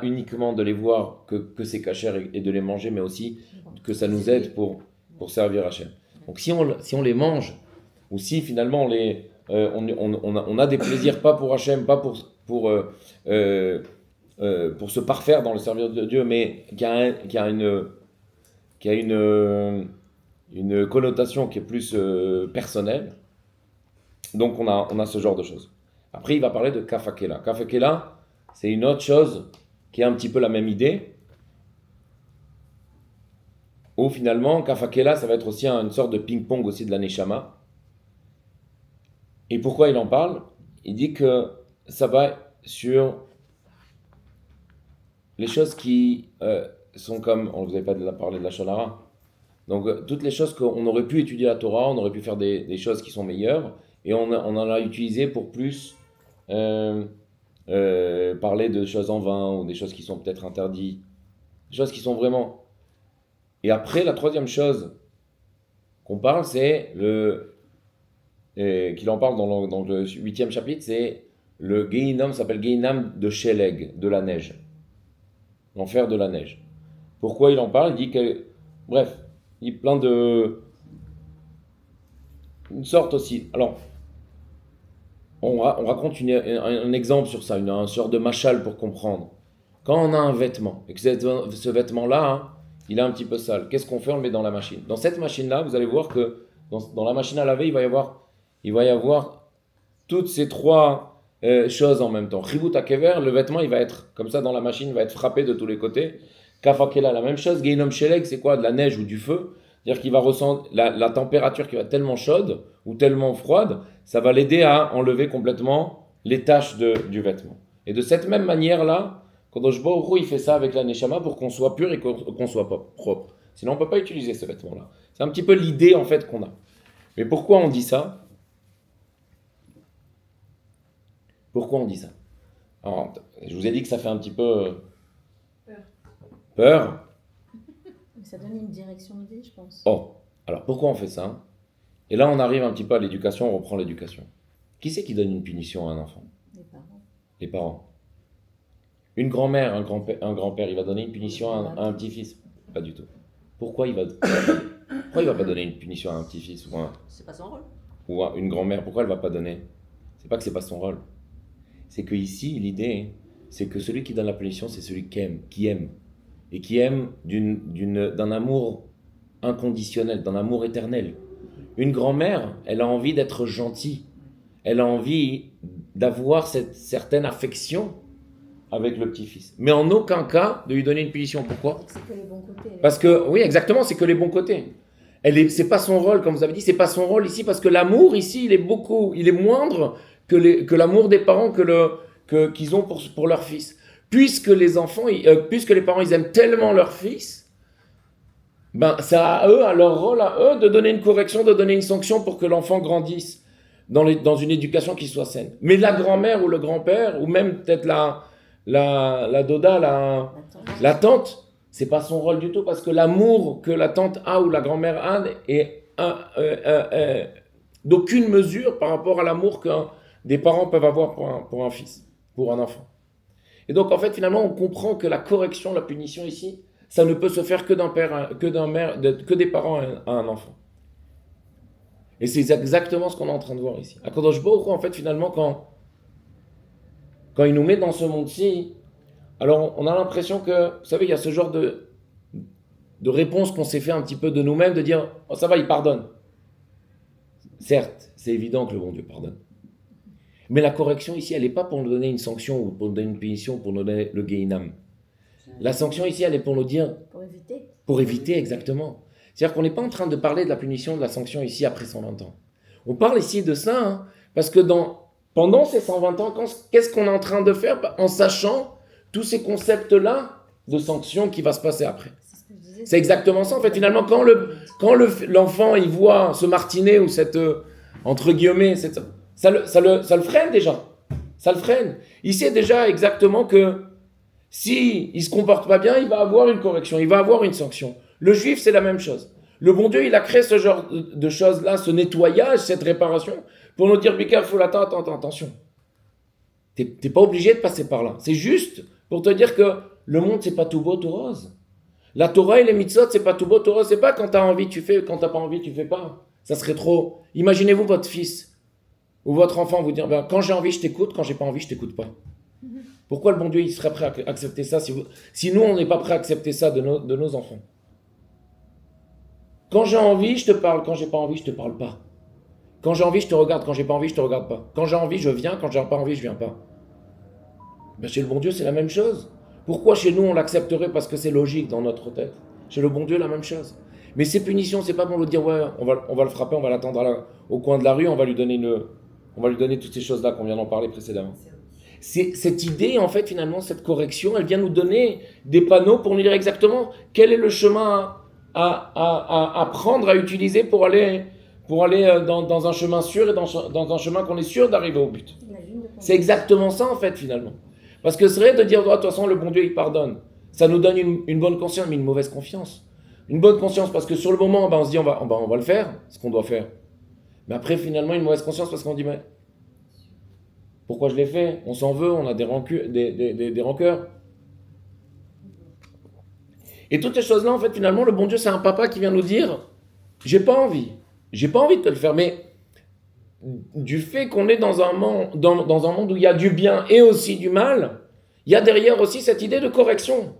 uniquement de les voir que c'est kasher et de les manger, mais aussi que ça nous aide pour servir Hachem. Donc si on les mange, ou si finalement on a des plaisirs pas pour Hachem, pas pour se parfaire dans le service de Dieu, mais qui a une connotation qui est plus personnelle, donc on a ce genre de choses. Après il va parler de Kafakela. Kafakela, c'est une autre chose qui est un petit peu la même idée, Ou finalement, Kafakela, ça va être aussi une sorte de ping-pong aussi de la Neshama. Et pourquoi il en parle? Il dit que ça va sur les choses qui sont comme, on ne vous avait pas parlé de la Shonara. Donc toutes les choses qu'on aurait pu étudier la Torah, on aurait pu faire des choses qui sont meilleures, et on en a utilisé pour plus parler de choses en vain, ou des choses qui sont peut-être interdites, des choses qui sont vraiment... Et après, la troisième chose qu'on parle, c'est qu'il en parle dans le 8e chapitre, c'est le Gehinnom, s'appelle Gehinnom de Sheleg, de la neige. L'enfer de la neige. Pourquoi il en parle? Il dit que, bref, il y a plein de... Une sorte aussi... Alors, on raconte un exemple sur ça, une sorte de machal pour comprendre. Quand on a un vêtement, et que ce vêtement-là, hein, il est un petit peu sale, qu'est-ce qu'on fait? On le met dans la machine. Dans cette machine-là, vous allez voir que dans la machine à laver, il va y avoir toutes ces trois choses en même temps. Chibut hakever, le vêtement, il va être comme ça dans la machine, il va être frappé de tous les côtés. Kafakela, la même chose. Gehinnom sheleg, c'est quoi? De la neige ou du feu. C'est-à-dire qu'il va ressentir la température qui va être tellement chaude ou tellement froide, ça va l'aider à enlever complètement les taches du vêtement. Et de cette même manière-là, Kadosh Baruch Hu, il fait ça avec la Neshama pour qu'on soit pur et qu'on soit propre. Sinon, on ne peut pas utiliser ce vêtement-là. C'est un petit peu l'idée en fait qu'on a. Mais pourquoi on dit ça? Pourquoi on dit ça? Alors, je vous ai dit que ça fait un petit peu peur. Mais ça donne une direction de vie, je pense. Oh, alors pourquoi on fait ça? Et là, on arrive un petit peu à l'éducation, on reprend l'éducation. Qui c'est qui donne une punition à un enfant? Les parents. Les parents. Une grand-mère, un grand-père, il va donner une punition à un petit-fils? Pas du tout. Pourquoi il va pas donner une punition à un petit-fils C'est pas son rôle. ou à une grand-mère? Pourquoi elle va pas donner? C'est pas que c'est pas son rôle. C'est que ici, l'idée, c'est que celui qui donne la punition, c'est celui qui aime. Et qui aime d'un amour inconditionnel, d'un amour éternel. Une grand-mère, elle a envie d'être gentille. Elle a envie d'avoir cette certaine affection avec le petit-fils. Mais en aucun cas de lui donner une punition. Pourquoi? C'est que les bons côtés. Parce que, oui, exactement, c'est que les bons côtés. C'est pas son rôle, comme vous avez dit, c'est pas son rôle ici, parce que l'amour ici, il est moindre que l'amour des parents qu'ils ont pour leur fils. Puisque les parents, ils aiment tellement leur fils, ben, c'est à eux, à leur rôle, à eux, de donner une correction, de donner une sanction pour que l'enfant grandisse dans une éducation qui soit saine. Mais la grand-mère ou le grand-père, ou même peut-être la doda, la tante, c'est pas son rôle du tout, parce que l'amour que la tante a ou la grand-mère a est d'aucune mesure par rapport à l'amour que des parents peuvent avoir pour un fils, pour un enfant. Et donc, en fait, finalement, on comprend que la correction, la punition ici, ça ne peut se faire que que des parents à un enfant. Et c'est exactement ce qu'on est en train de voir ici. Akadosh Baruch Hu, en fait, finalement, quand il nous met dans ce monde-ci, alors on a l'impression que, vous savez, il y a ce genre de réponse qu'on s'est fait un petit peu de nous-mêmes, de dire, oh, ça va, il pardonne. Certes, c'est évident que le bon Dieu pardonne. Mais la correction ici, elle n'est pas pour nous donner une sanction ou pour nous donner une punition, pour nous donner le Gehinnom. La sanction ici, elle est pour nous dire... Pour éviter. Pour éviter, exactement. C'est-à-dire qu'on n'est pas en train de parler de la punition, de la sanction ici après 120 ans. On parle ici de ça, hein, parce que pendant ces 120 ans, qu'est-ce qu'on est en train de faire en sachant tous ces concepts-là de sanctions qui va se passer après? C'est exactement ça, en fait. Finalement, quand l'enfant, il voit ce martinet ou cette, entre guillemets, ça le freine déjà. Ça le freine. Il sait déjà exactement que si il se comporte pas bien, il va avoir une correction, il va avoir une sanction. Le juif, c'est la même chose. Le bon Dieu, il a créé ce genre de choses-là, ce nettoyage, cette réparation, pour nous dire, be careful, attention. T'es pas obligé de passer par là. C'est juste pour te dire que le monde, c'est pas tout beau, tout rose. La Torah et les mitzvot, c'est pas tout beau, tout rose. C'est pas quand t'as envie, tu fais, quand t'as pas envie, tu fais pas. Ça serait trop. Imaginez-vous votre fils ou votre enfant vous dire, quand j'ai envie, je t'écoute, quand j'ai pas envie, je t'écoute pas. Pourquoi le bon Dieu, il serait prêt à accepter ça si nous, on n'est pas prêt à accepter ça de nos enfants? Quand j'ai envie, je te parle. Quand j'ai pas envie, je te parle pas. Quand j'ai envie, je te regarde. Quand j'ai pas envie, je te regarde pas. Quand j'ai envie, je viens. Quand j'ai pas envie, je viens pas. Ben, chez le bon Dieu, c'est la même chose. Pourquoi chez nous, on l'accepterait parce que c'est logique dans notre tête? Chez le bon Dieu, la même chose. Mais ces punitions, c'est pas pour lui dire, ouais, on va le frapper, on va l'attendre au coin de la rue, on va lui donner toutes ces choses-là qu'on vient d'en parler précédemment. C'est cette idée, en fait, finalement, cette correction, elle vient nous donner des panneaux pour nous dire exactement quel est le chemin à prendre, à utiliser pour aller dans un chemin sûr et dans un chemin qu'on est sûr d'arriver au but. C'est exactement ça, en fait, finalement. Parce que c'est vrai de dire, oh, de toute façon, le bon Dieu, il pardonne. Ça nous donne une bonne conscience, mais une mauvaise confiance. Une bonne conscience parce que sur le moment, on se dit, on va le faire, ce qu'on doit faire. Mais après, finalement, une mauvaise conscience parce qu'on dit, mais pourquoi je l'ai fait? On s'en veut, on a des rancœurs. Et toutes ces choses-là, en fait, finalement, le bon Dieu, c'est un papa qui vient nous dire, j'ai pas envie de te le faire, mais du fait qu'on est dans un monde où il y a du bien et aussi du mal, il y a derrière aussi cette idée de correction.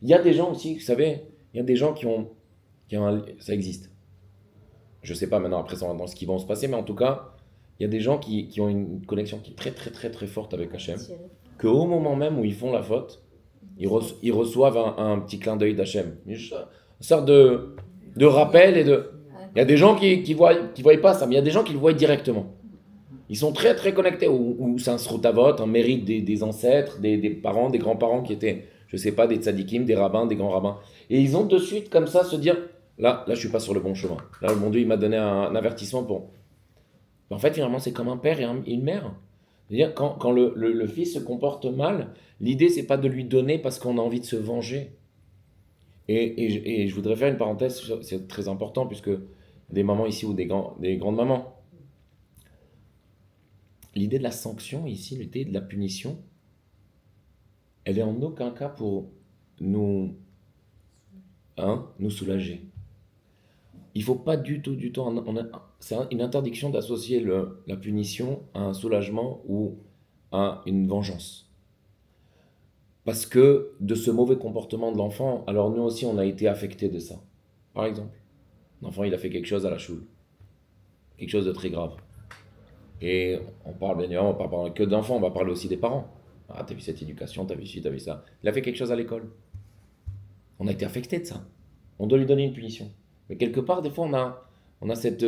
Il y a des gens aussi, vous savez, il y a des gens qui ont ça existe. Je ne sais pas maintenant après dans ce qui va se passer, mais en tout cas, il y a des gens qui ont une connexion qui est très très très très forte avec Hachem, qu'au moment même où ils font la faute, ils reçoivent un petit clin d'œil d'Hachem, une sorte de rappel il y a des gens qui voient pas ça, mais il y a des gens qui le voient directement. Ils sont très très connectés, ou c'est un srutavot, un mérite des ancêtres, des parents, des grands-parents qui étaient, je sais pas, des tzadikim, des rabbins, des grands rabbins. Et ils ont de suite comme ça se dire, là je suis pas sur le bon chemin. Là le bon Dieu il m'a donné un avertissement pour... En fait finalement c'est comme un père et une mère. C'est-à-dire quand le fils se comporte mal, l'idée c'est pas de lui donner parce qu'on a envie de se venger. Et je voudrais faire une parenthèse, c'est très important puisque des mamans ici ou des grandes mamans. L'idée de la sanction ici, l'idée de la punition, elle est en aucun cas pour nous soulager. Il ne faut pas du tout, c'est une interdiction d'associer la punition à un soulagement ou à une vengeance. Parce que de ce mauvais comportement de l'enfant, alors nous aussi on a été affectés de ça. Par exemple, l'enfant il a fait quelque chose à la choule, quelque chose de très grave. Et on parle bien évidemment, on ne parle pas que d'enfants, on va parler aussi des parents. Ah, t'as vu cette éducation, t'as vu ci, t'as vu ça. Il a fait quelque chose à l'école. On a été affecté de ça. On doit lui donner une punition. Mais quelque part, des fois, on a cette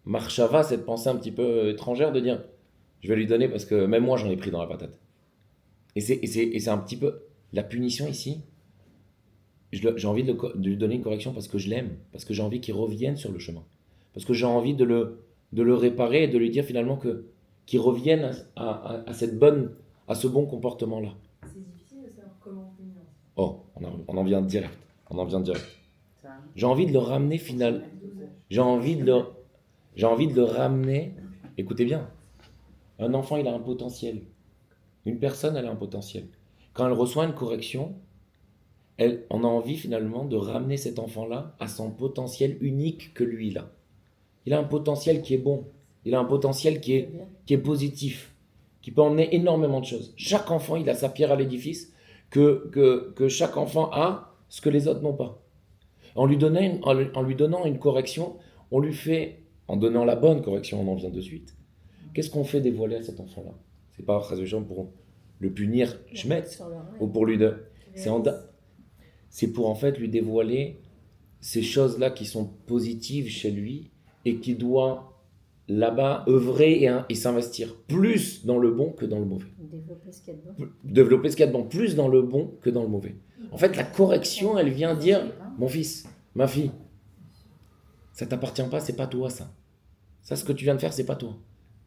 marchava, cette pensée un petit peu étrangère de dire, je vais lui donner parce que même moi, j'en ai pris dans la patate. Et c'est un petit peu la punition ici. J'ai envie de lui donner une correction parce que je l'aime, parce que j'ai envie qu'il revienne sur le chemin, parce que j'ai envie de le réparer et de lui dire finalement qu'il revienne à ce bon comportement-là. C'est difficile de savoir comment punir. Oh, on en vient direct. J'ai envie de le ramener finalement. J'ai envie de le ramener. Écoutez bien. Un enfant, il a un potentiel. Une personne, elle a un potentiel. Quand elle reçoit une correction, on a envie finalement de ramener cet enfant-là à son potentiel unique que lui, il a. Il a un potentiel qui est bon. Il a un potentiel qui est positif, qui peut emmener énormément de choses. Chaque enfant, il a sa pierre à l'édifice, que chaque enfant a ce que les autres n'ont pas. En lui donnant une correction, on lui fait, en donnant la bonne correction, on en vient de suite. Qu'est-ce qu'on fait dévoiler à cet enfant-là? C'est pas pour le punir, ou pour lui de... C'est pour en fait lui dévoiler ces choses-là qui sont positives chez lui et qui doit là-bas œuvrer et s'investir plus dans le bon que dans le mauvais. Développer ce qu'il y a de bon, plus dans le bon que dans le mauvais. En fait, la correction, elle vient dire, mon fils, ma fille, ça t'appartient pas, c'est pas toi ça. Ça, ce que tu viens de faire, c'est pas toi.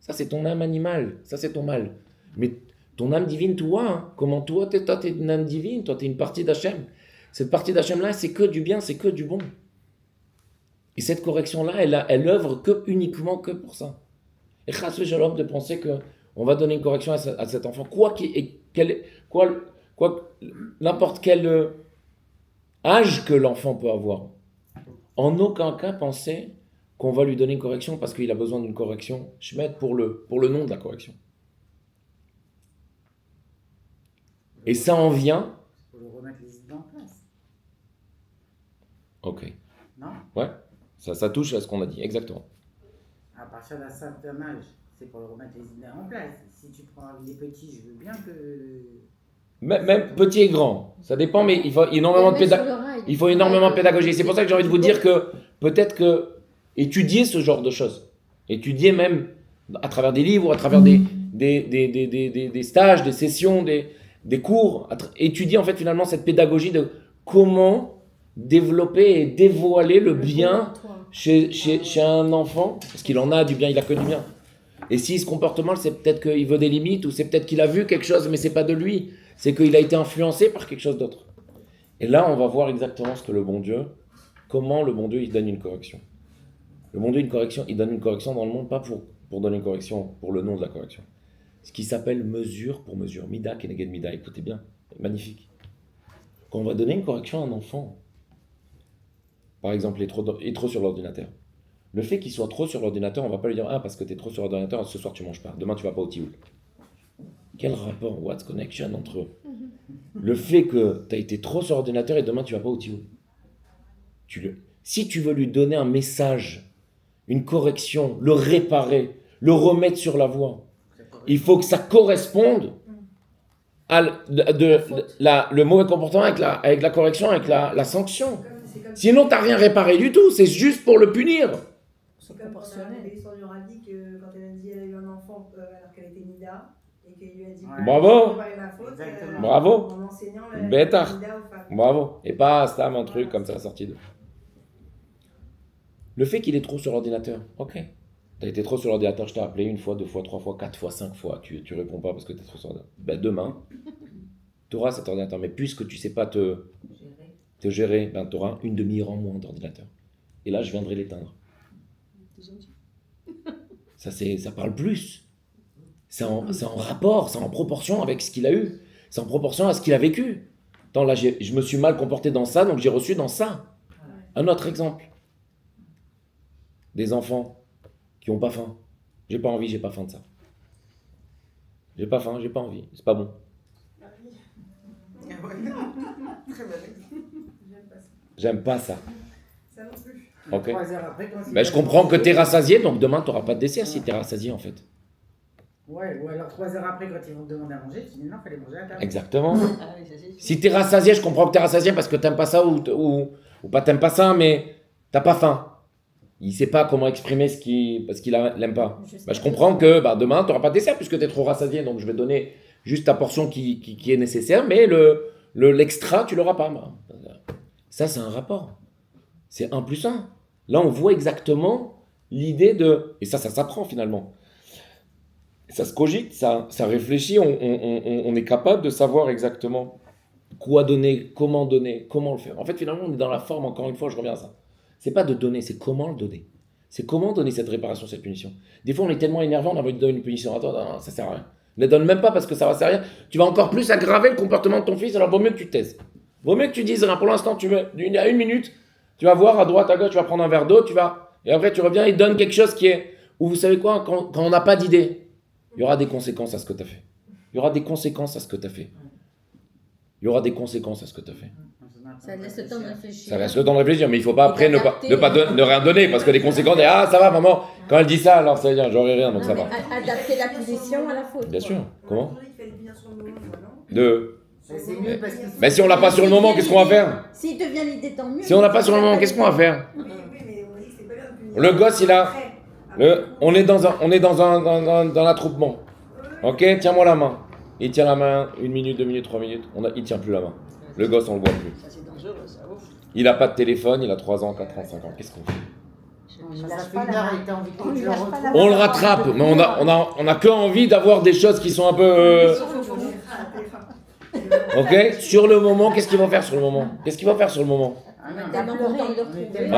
Ça, c'est ton âme animale, ça, c'est ton mal. Mais ton âme divine, toi, comment toi, t'es une âme divine, toi, t'es une partie d'Hachem. Cette partie d'Hachem-là, c'est que du bien, c'est que du bon. Et cette correction-là, elle œuvre uniquement que pour ça. Et chas v'shalom de penser qu'on va donner une correction à cet enfant, n'importe quel âge que l'enfant peut avoir. En aucun cas penser qu'on va lui donner une correction parce qu'il a besoin d'une correction, pour le nom de la correction. Et ça en vient... Pour le remettre les idées en place. Ok. Non? Ouais, ça touche à ce qu'on a dit, exactement. À partir d'un certain âge, c'est pour le remettre les idées en place. Si tu prends les petits, je veux bien que... Même petit et grand, ça dépend, mais il faut énormément de pédagogie. Il faut énormément de pédagogie. C'est pour ça que j'ai envie de vous dire que peut-être que étudier ce genre de choses, étudier même à travers des livres, à travers des stages, des sessions, des cours, étudier en fait finalement cette pédagogie de comment développer et dévoiler le bien chez un enfant, parce qu'il en a du bien, il a que du bien. Et s'il se comporte mal, c'est peut-être qu'il veut des limites, ou c'est peut-être qu'il a vu quelque chose, mais c'est pas de lui, c'est qu'il a été influencé par quelque chose d'autre. Et là, on va voir exactement ce que le bon Dieu, comment le bon Dieu, il donne une correction. Le bon Dieu, il donne une correction dans le monde, pas pour donner une correction, pour le nom de la correction. Ce qui s'appelle mesure pour mesure. Mida keneged mida, écoutez bien, magnifique. Quand on va donner une correction à un enfant, par exemple, il est trop sur l'ordinateur. Le fait qu'il soit trop sur l'ordinateur, on ne va pas lui dire « Ah, parce que tu es trop sur l'ordinateur, ce soir tu ne manges pas, demain tu ne vas pas au tioul. » Quel rapport, what's connection entre eux? Le fait que tu as été trop sur l'ordinateur et demain tu ne vas pas au tioul. Si tu veux lui donner un message, une correction, le réparer, le remettre sur la voie, il faut que ça corresponde à le mauvais comportement avec la correction, avec la sanction. Sinon, tu n'as rien réparé du tout, c'est juste pour le punir. C'est comme quand l'histoire du Rabbi, que quand elle a dit qu'elle a eu un enfant alors qu'elle était Nida, et qu'il lui a dit bravo, la faute, bravo, en enseignant bêta, Nida aux femmes. Bravo, et pas Stam, un truc comme ça sorti de. Le fait qu'il est trop sur l'ordinateur, ok. Tu as été trop sur l'ordinateur, je t'ai appelé une fois, deux fois, trois fois, quatre fois, cinq fois, tu réponds pas parce que tu es trop sur l'ordinateur. Ben demain, tu auras cet ordinateur, mais puisque tu sais pas te gérer, ben tu auras une demi-heure en moins d'ordinateur. Et là, je viendrai l'éteindre. Ça parle plus. C'est en rapport, c'est en proportion avec ce qu'il a eu. C'est en proportion à ce qu'il a vécu. Attends, là, je me suis mal comporté dans ça, donc j'ai reçu dans ça. Un autre exemple. Des enfants qui n'ont pas faim. J'ai pas envie, j'ai pas faim de ça. J'ai pas faim, j'ai pas envie. C'est pas bon. J'aime pas ça. Ça non plus. Ok. 3 heures après, Ben, je comprends que tu es rassasié, donc demain tu n'auras pas de dessert si tu es rassasié en fait. Ouais, ou alors 3 heures après, quand ils vont te demander à manger, tu dis non, il fallait manger à table. Exactement. Si tu es rassasié, je comprends que tu es rassasié parce que tu n'aimes pas ça ou pas t'aimes pas ça, mais tu n'as pas faim. Il sait pas comment exprimer parce qu'il l'aime pas. Ben, je comprends que demain tu n'auras pas de dessert puisque tu es trop rassasié, donc je vais donner juste ta portion qui est nécessaire, mais l'extra tu l'auras pas. Ça c'est un rapport. C'est 1 plus 1. Là, on voit exactement l'idée de... Et ça s'apprend finalement. Ça se cogite, ça réfléchit, on est capable de savoir exactement quoi donner, comment le faire. En fait, finalement, on est dans la forme, encore une fois, je reviens à ça. C'est pas de donner, c'est comment le donner. C'est comment donner cette réparation, cette punition. Des fois, on est tellement énervé, on a envie de donner une punition. Attends, non, ça sert à rien. Ne la donne même pas parce que ça va servir. Tu vas encore plus aggraver le comportement de ton fils, alors vaut mieux que tu te taises. Vaut mieux que tu dises rien. Pour l'instant, à 1 minute... Tu vas voir à droite, à gauche, tu vas prendre un verre d'eau, et après tu reviens et donne quelque chose qui est... Ou vous savez quoi, quand on n'a pas d'idée, il y aura des conséquences à ce que tu as fait. Il y aura des conséquences à ce que tu as fait. Il y aura des conséquences à ce que tu as fait. Ça laisse le temps de réfléchir. Ça laisse le temps de réfléchir, mais il ne faut pas après ne rien donner, parce que les conséquences, ah ça va maman, quand elle dit ça, alors ça veut dire j'aurai rien, donc ça va. Adapter la punition à la faute. Bien sûr, comment Il fait bien sur le moment, non C'est mieux parce que... Mais si on l'a pas sur le moment, qu'est-ce qu'on va faire? S'il devient l'idée, tant mieux. Si on l'a pas sur le moment, qu'est-ce qu'on va faire? Oui, mais on dit que c'est pas bien de punir. Le gosse, il a... On est dans l'attroupement. Ok, tiens-moi la main. Il tient la main 1 minute, 2 minutes, 3 minutes. Il tient plus la main. Le gosse, on le voit plus. Ça, c'est dangereux, ça ouf. Il a pas de téléphone, il a 3 ans, 4 ans, 5 ans. Qu'est-ce qu'on fait? Ça fait 1 heure et t'as envie que tu le retrouves. On le rattrape, mais on a que envie d'avoir des choses qui sont un peu... Ok? Sur le moment, qu'est-ce qu'ils vont faire sur le moment? Qu'est-ce qu'ils vont faire sur le moment? Tellement content de le retrouver.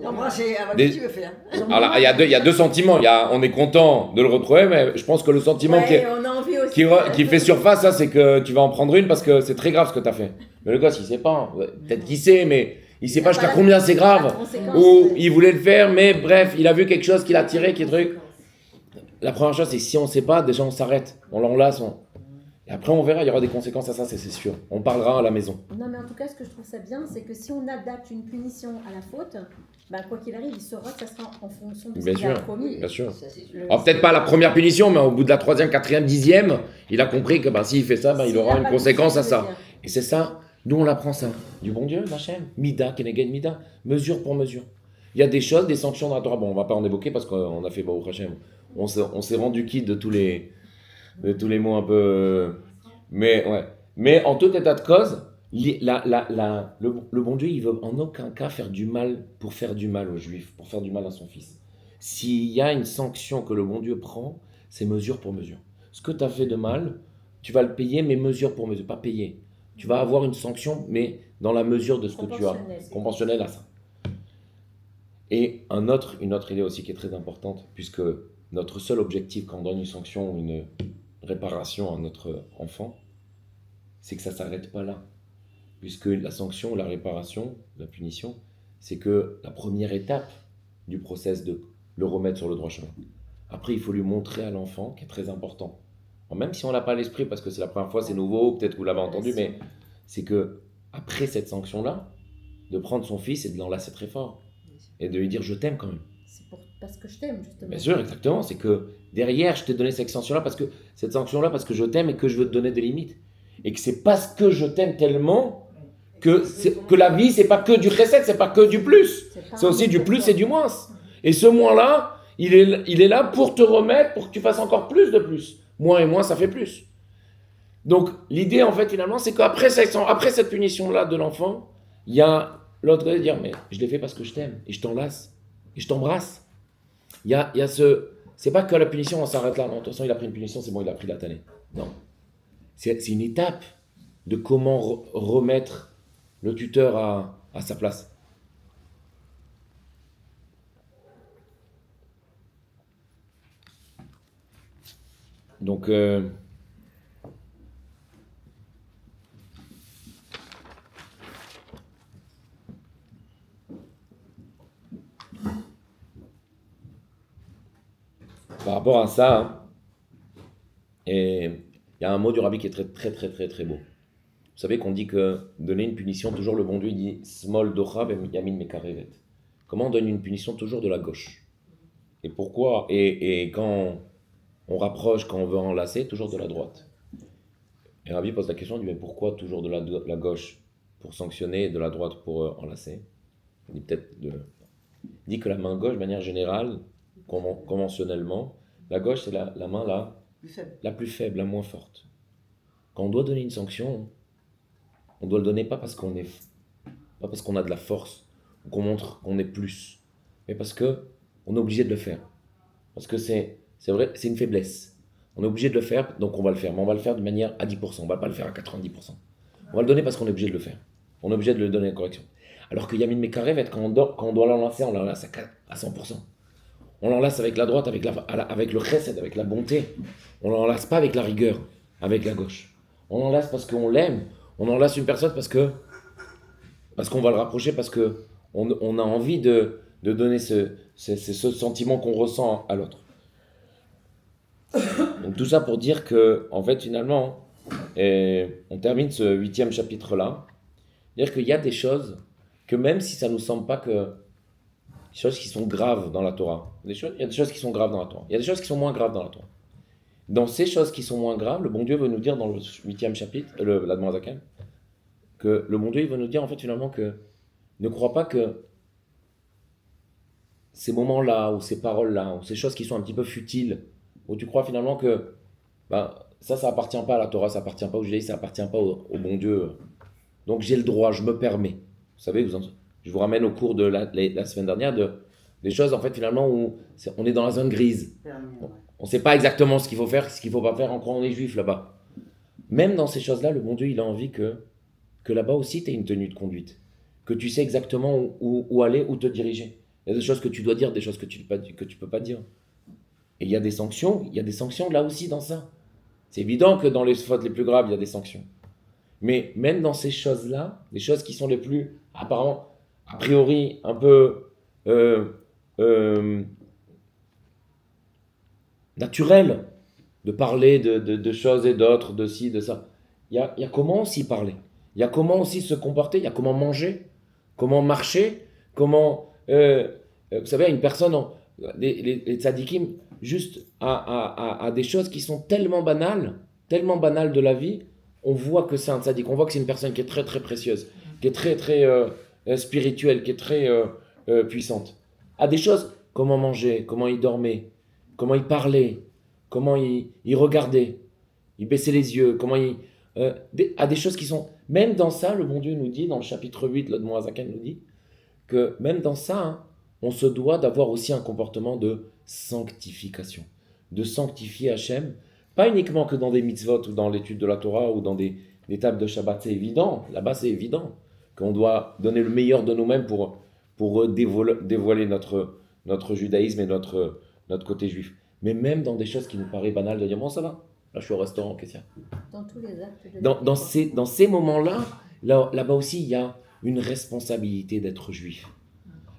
Non, moi, c'est avec Des- qui tu veux faire. Alors là, il y a deux sentiments. On est content de le retrouver, mais je pense que le sentiment On a envie aussi. qui fait surface, ça, c'est que tu vas en prendre une parce que c'est très grave ce que tu as fait. Mais le gosse, il sait pas. Peut-être qu'il sait, mais il sait pas jusqu'à combien c'est grave. Ou il voulait le faire, mais bref, il a vu quelque chose qui l'a tiré, qui est truc. La première chose, c'est si on sait pas, déjà on s'arrête. On l'enlace. Et après, on verra, il y aura des conséquences à ça, c'est sûr. On parlera à la maison. Non, mais en tout cas, ce que je trouve ça bien, c'est que si on adapte une punition à la faute, quoi qu'il arrive, il saura que ça sera en fonction de ce Bien qu'il a sûr. commis. Bien sûr. Ça, c'est sûr. Alors peut-être pas la première punition, mais au bout de la 3e, 4e, 10e, il a compris que s'il fait ça, il aura une conséquence à ça. Et c'est ça D'où on apprend ça? Du bon Dieu, Hachem. Mida, Keneged Mida, mesure pour mesure. Il y a des choses, des sanctions dans la Torah. Bon, on ne va pas en évoquer parce qu'on a fait Baruch Hachem. On s'est rendu quitte de tous les mots un peu. Mais ouais. Mais en tout état de cause, le bon Dieu, il veut en aucun cas faire du mal pour faire du mal aux Juifs, pour faire du mal à son fils. S'il y a une sanction que le bon Dieu prend, c'est mesure pour mesure. Ce que tu as fait de mal, tu vas le payer, mais mesure pour mesure, pas payer. Tu vas avoir une sanction, mais dans la mesure de ce que tu as, conventionnelle à ça. Et une autre idée aussi qui est très importante, puisque notre seul objectif quand on donne une sanction ou une réparation à notre enfant, c'est que ça ne s'arrête pas là. Puisque la sanction, la réparation, la punition, c'est que la première étape du process de le remettre sur le droit chemin. Après, il faut lui montrer à l'enfant, qui est très important. Alors, même si on n'a pas l'esprit, parce que c'est la première fois, c'est nouveau, peut-être que vous l'avez entendu, mais c'est que après cette sanction-là, de prendre son fils et de l'enlacer très fort. Et de lui dire, je t'aime quand même. C'est parce que je t'aime, justement. Bien sûr, exactement. C'est que derrière, je t'ai donné cette sanction-là parce que je t'aime et que je veux te donner des limites. Et que c'est parce que je t'aime tellement que la vie, c'est pas que du chesed, c'est pas que du plus. C'est aussi du plus et du moins. Et ce moins-là, il est là pour te remettre, pour que tu fasses encore plus de plus. Moins et moins, ça fait plus. Donc, l'idée, en fait, finalement, c'est qu'après cette punition-là de l'enfant, il y a l'autre de dire, mais je l'ai fait parce que je t'aime, et je t'enlace, et je t'embrasse. Il y a ce... C'est pas que la punition, on s'arrête là. Non, de toute façon, il a pris une punition, c'est bon, il a pris la tannée. Non. C'est une étape de comment remettre le tuteur à sa place. Donc, par rapport à ça, et il y a un mot du rabbi qui est très très très très très beau. Vous savez qu'on dit que donner une punition, toujours le bon Dieu il dit smol docha yamin mekarevet. Comment on donne une punition toujours de la gauche? Et pourquoi? Et quand on rapproche, quand on veut enlacer, toujours de la droite. Et le rabbi pose la question, il dit mais pourquoi toujours de la gauche pour sanctionner et de la droite pour enlacer? Il dit que la main gauche, de manière générale, conventionnellement, la gauche c'est la main la plus faible, la moins forte. Quand on doit donner une sanction, on doit le donner pas parce qu'on a de la force ou qu'on montre qu'on est plus, mais parce que on est obligé de le faire. Parce que c'est vrai, c'est une faiblesse. On est obligé de le faire, donc on va le faire, mais on va le faire de manière à 10%, on va pas le faire à 90%. On va le donner parce qu'on est obligé de le faire. On est obligé de le donner en correction. Alors que Yamin Mekarev, quand on doit l'enlacer, on l'enlace à 100%. On l'enlace avec la droite, avec le chesed, avec la bonté. On l'enlace pas avec la rigueur, avec la gauche. On l'enlace parce qu'on l'aime. On enlace une personne parce qu'on va le rapprocher, parce qu'on a envie de donner ce sentiment qu'on ressent à l'autre. Donc tout ça pour dire que, en fait, finalement, on termine ce 8e chapitre-là, dire qu'il y a des choses que même si ça ne nous semble pas que des choses qui sont graves dans la Torah. Il y a des choses qui sont graves dans la Torah. Il y a des choses qui sont moins graves dans la Torah. Dans ces choses qui sont moins graves, le bon Dieu veut nous dire dans le 8e chapitre, l'Admor Zaken, que le bon Dieu il veut nous dire en fait finalement que ne crois pas que ces moments-là, ou ces paroles-là, ou ces choses qui sont un petit peu futiles, où tu crois finalement que ça appartient pas à la Torah, ça appartient pas au judaïsme, ça appartient pas au bon Dieu. Donc j'ai le droit, je me permets. Vous savez, je vous ramène au cours de la semaine dernière des choses en fait finalement où on est dans la zone grise. On ne sait pas exactement ce qu'il faut faire, ce qu'il ne faut pas faire, encore on est juif là-bas. Même dans ces choses-là, le bon Dieu, il a envie que là-bas aussi, tu aies une tenue de conduite. Que tu sais exactement où aller, où te diriger. Il y a des choses que tu dois dire, des choses que tu ne peux pas dire. Et il y a des sanctions là aussi dans ça. C'est évident que dans les fautes les plus graves, il y a des sanctions. Mais même dans ces choses-là, les choses qui sont les plus, apparemment, a priori, un peu naturelles, de parler de choses et d'autres, de ci, de ça. Il y a comment aussi parler. Il y a comment aussi se comporter. Il y a comment manger, comment marcher, comment... vous savez, une personne, les tzadikim, juste à des choses qui sont tellement banales de la vie, on voit que c'est un tzaddik, on voit que c'est une personne qui est très très précieuse, qui est très très spirituelle, qui est très puissante. À des choses, comment manger, comment il dormait, comment il parlait, comment il regardait, il baissait les yeux, comment il... à des choses qui sont... Même dans ça, le bon Dieu nous dit, dans le chapitre 8, l'Admor Hazaken nous dit, que même dans ça, hein, on se doit d'avoir aussi un comportement de sanctification, de sanctifier Hachem, pas uniquement que dans des mitzvot ou dans l'étude de la Torah ou dans des tables de Shabbat, c'est évident, là-bas c'est évident, qu'on doit donner le meilleur de nous-mêmes pour dévoiler notre judaïsme et notre côté juif. Mais même dans des choses qui nous paraissent banales, de dire bon ça va, là je suis au restaurant, qu'est-ce qu'il y a ? Dans tous les actes de Dans ces moments-là, là-bas aussi il y a une responsabilité d'être juif.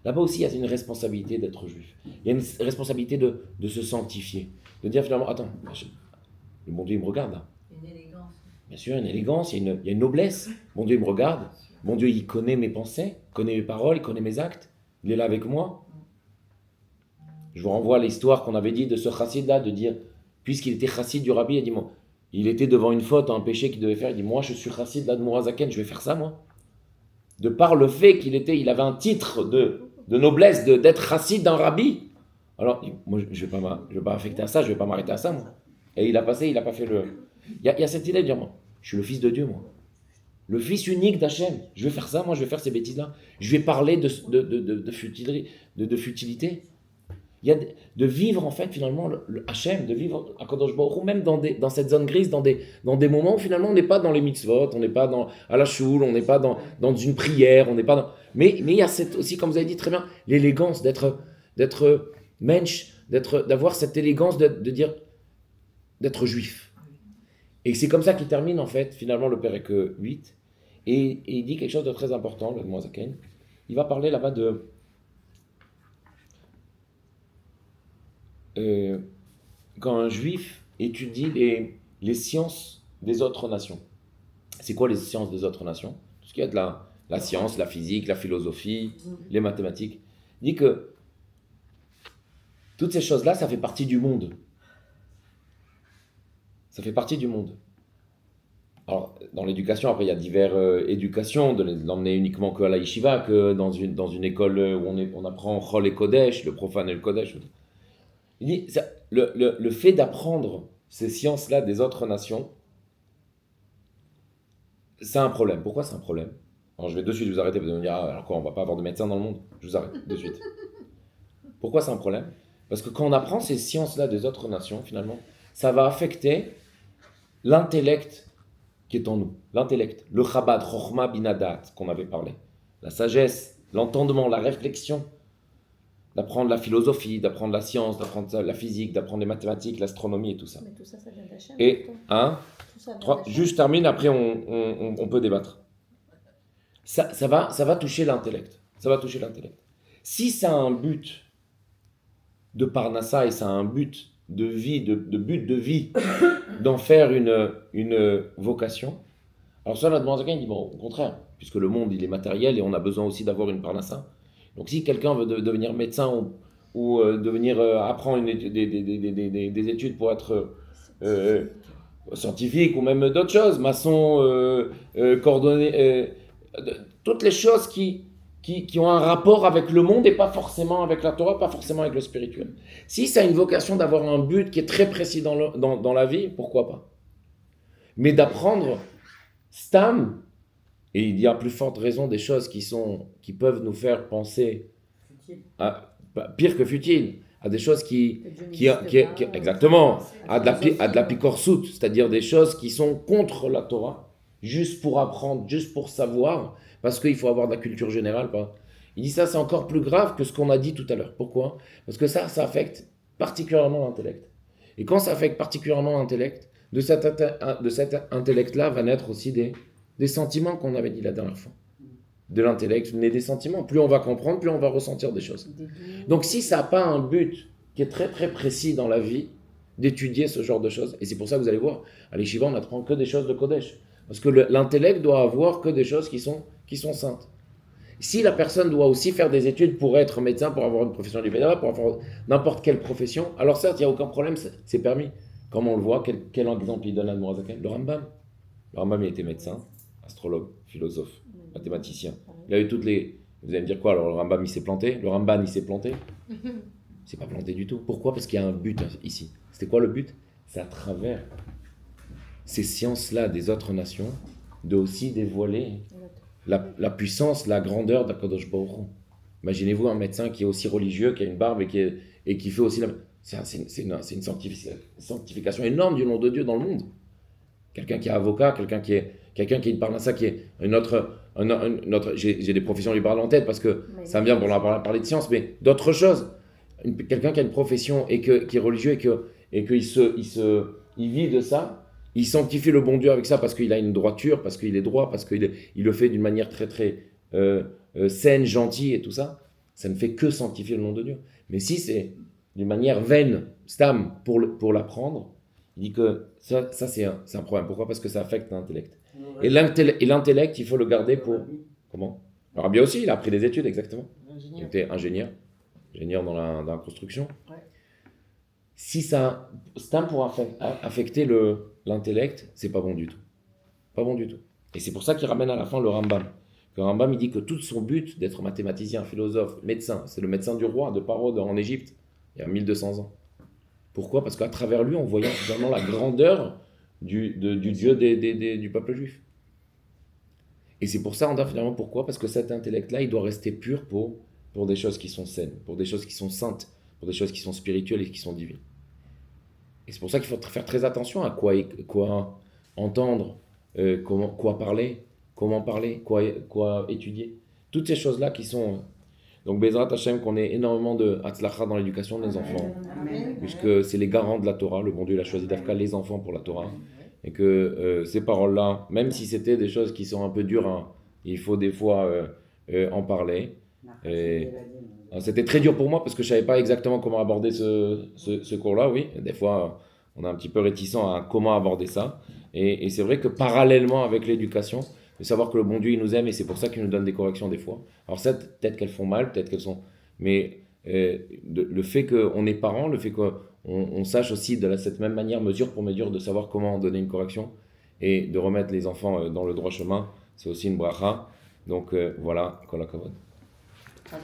Là-bas aussi il y a une responsabilité d'être juif. Il y a une responsabilité de se sanctifier, de dire finalement attends, le bon Dieu il me regarde là. Une élégance. Bien sûr, une élégance, il y a une noblesse. Mon Dieu, il me regarde. Mon Dieu, il connaît mes pensées, il connaît mes paroles, il connaît mes actes. Il est là avec moi. Je vous renvoie à l'histoire qu'on avait dit de ce chassid-là, de dire, puisqu'il était chassid du rabbi, il était devant une faute, un péché qu'il devait faire. Il dit, moi, je suis chassid d'Admor Hazaken, je vais faire ça, moi. De par le fait il avait un titre de noblesse, d'être chassid d'un rabbi. Alors, moi, je ne vais pas affecter à ça, je ne vais pas m'arrêter à ça, moi. Et il a pas fait le... Il y a cette idée de dire, moi, je suis le fils de Dieu, moi. Le fils unique d'Hachem. Je vais faire ça, moi, je vais faire ces bêtises-là. Je vais parler de futilité. Il y a de vivre, en fait, finalement, le Hachem, de vivre à Kadosh Baruch Hu, même dans cette zone grise, dans des moments où, finalement, on n'est pas dans les mitzvot, on n'est pas à la choule, on n'est pas dans une prière, on n'est pas dans... Mais il y a aussi, comme vous avez dit très bien, l'élégance d'être mensch, d'avoir cette élégance de dire... d'être juif. Et c'est comme ça qu'il termine, en fait, finalement, le Pérek 8. Et il dit quelque chose de très important, le Moazaken. Il va parler là-bas de... quand un juif étudie les sciences des autres nations. C'est quoi les sciences des autres nations ? Tout ce qui est de la science, la physique, la philosophie, les mathématiques. Il dit que toutes ces choses-là, ça fait partie du monde. Ça fait partie du monde. Alors, dans l'éducation, après, il y a diverses éducations, de l'emmener uniquement qu'à la yeshiva, que dans une école où on apprend Chol et Kodesh, le profane et le Kodesh. Il dit, le fait d'apprendre ces sciences-là des autres nations, c'est un problème. Pourquoi c'est un problème ? Alors, je vais de suite vous arrêter, vous allez me dire, alors quoi, on va pas avoir de médecins dans le monde ? Je vous arrête, de suite. Pourquoi c'est un problème ? Parce que quand on apprend ces sciences-là des autres nations, finalement, ça va affecter l'intellect qui est en nous, l'intellect, le chabad, chokhma binadat, qu'on avait parlé, la sagesse, l'entendement, la réflexion, d'apprendre la philosophie, d'apprendre la science, d'apprendre la physique, d'apprendre les mathématiques, l'astronomie et tout ça. Mais tout ça, ça vient d'Hachem. Et, pourtant. juste termine, après on peut débattre. Ça va toucher l'intellect. Ça va toucher l'intellect. Si ça a un but de parnassa et ça a un but de vie, de but de vie, d'en faire une vocation. Alors ça, l'Admor Hazaken dit, bon, au contraire, puisque le monde, il est matériel et on a besoin aussi d'avoir une parnassa. Donc si quelqu'un veut devenir médecin ou devenir apprendre des études pour être scientifique ou même d'autres choses, maçon, cordonnier, toutes les choses qui ont un rapport avec le monde et pas forcément avec la Torah, pas forcément avec le spirituel. Si ça a une vocation d'avoir un but qui est très précis dans la vie, pourquoi pas ? Mais d'apprendre stam, et il y a plus forte raison des choses qui peuvent nous faire penser à, pire que futile, à des choses exactement, à de la picorsoute, c'est-à-dire des choses qui sont contre la Torah, juste pour apprendre, juste pour savoir, parce qu'il faut avoir de la culture générale. Il dit ça, c'est encore plus grave que ce qu'on a dit tout à l'heure. Pourquoi ? Parce que ça affecte particulièrement l'intellect. Et quand ça affecte particulièrement l'intellect, de cet intellect-là va naître aussi des sentiments qu'on avait dit la dernière fois. De l'intellect naît des sentiments. Plus on va comprendre, plus on va ressentir des choses. Donc si ça n'a pas un but qui est très très précis dans la vie, d'étudier ce genre de choses, et c'est pour ça que vous allez voir, à l'Yeshiva, on n'apprend que des choses de Kodesh. Parce que l'intellect doit avoir que des choses qui sont saintes. Si la personne doit aussi faire des études pour être médecin, pour avoir une profession libérale, pour avoir n'importe quelle profession, alors certes, il n'y a aucun problème, c'est permis. Comme on le voit, quel exemple il donne à l'Admor Hazaken ? Le Rambam. Le Rambam, il était médecin, astrologue, philosophe, mathématicien. Il a eu toutes les... Vous allez me dire quoi? Alors le Rambam, il s'est planté. Le Ramban, il s'est planté. Il s'est pas planté du tout. Pourquoi? Parce qu'il y a un but ici. C'était quoi le but? C'est à travers ces sciences-là des autres nations de aussi dévoiler la puissance, la grandeur d'Akadosh Baruch Hu. Imaginez-vous un médecin qui est aussi religieux, qui a une barbe et qui fait aussi la... C'est une sanctification énorme du nom de Dieu dans le monde. Quelqu'un qui est avocat, quelqu'un qui a une parnassa, qui est une autre j'ai des professions libérales en tête parce que ça me vient pour parler de science, mais d'autres choses. Quelqu'un qui a une profession et qui est religieux et qu'il vit de ça, il sanctifie le bon Dieu avec ça parce qu'il a une droiture, parce qu'il est droit, parce qu'il le fait d'une manière très très saine, gentille et tout ça. Ça ne fait que sanctifier le nom de Dieu. Mais si c'est d'une manière vaine, stam, pour l'apprendre, il dit que ça c'est un problème. Pourquoi? Parce que ça affecte l'intellect. Et l'intellect, il faut le garder pour... Comment? Le Rabbi aussi, il a appris des études, exactement. Il était ingénieur dans la construction. Ouais. Si ça... Stam pour affecter l'intellect, c'est pas bon du tout. Pas bon du tout. Et c'est pour ça qu'il ramène à la fin le Rambam. Le Rambam, il dit que tout son but d'être mathématicien, philosophe, médecin, c'est le médecin du roi de Paro en Égypte, il y a 1200 ans. Pourquoi? Parce qu'à travers lui, on voyait vraiment la grandeur du Dieu du peuple juif. Et c'est pour ça, on a finalement, pourquoi? Parce que cet intellect-là, il doit rester pur pour des choses qui sont saines, pour des choses qui sont saintes, pour des choses qui sont spirituelles et qui sont divines. Et c'est pour ça qu'il faut faire très attention à quoi entendre, quoi parler, comment parler, quoi étudier. Toutes ces choses-là qui sont... Donc, Bezrat Hashem, qu'on ait énormément de Hatzlacha dans l'éducation de nos enfants, puisque c'est les garants de la Torah. Le bon Dieu, il a choisi d'Afka les enfants pour la Torah. Et que ces paroles-là, même si c'était des choses qui sont un peu dures, hein, il faut des fois en parler. C'était très dur pour moi parce que je ne savais pas exactement comment aborder ce cours-là, oui. Des fois, on est un petit peu réticent à comment aborder ça. Et c'est vrai que parallèlement avec l'éducation, de savoir que le bon Dieu, il nous aime et c'est pour ça qu'il nous donne des corrections des fois. Alors ça, peut-être qu'elles font mal, peut-être qu'elles sont... Mais le fait qu'on est parents, le fait qu'on sache aussi de cette même manière, mesure pour mesure, de savoir comment donner une correction et de remettre les enfants dans le droit chemin, c'est aussi une bracha. Donc voilà, kol hakavod.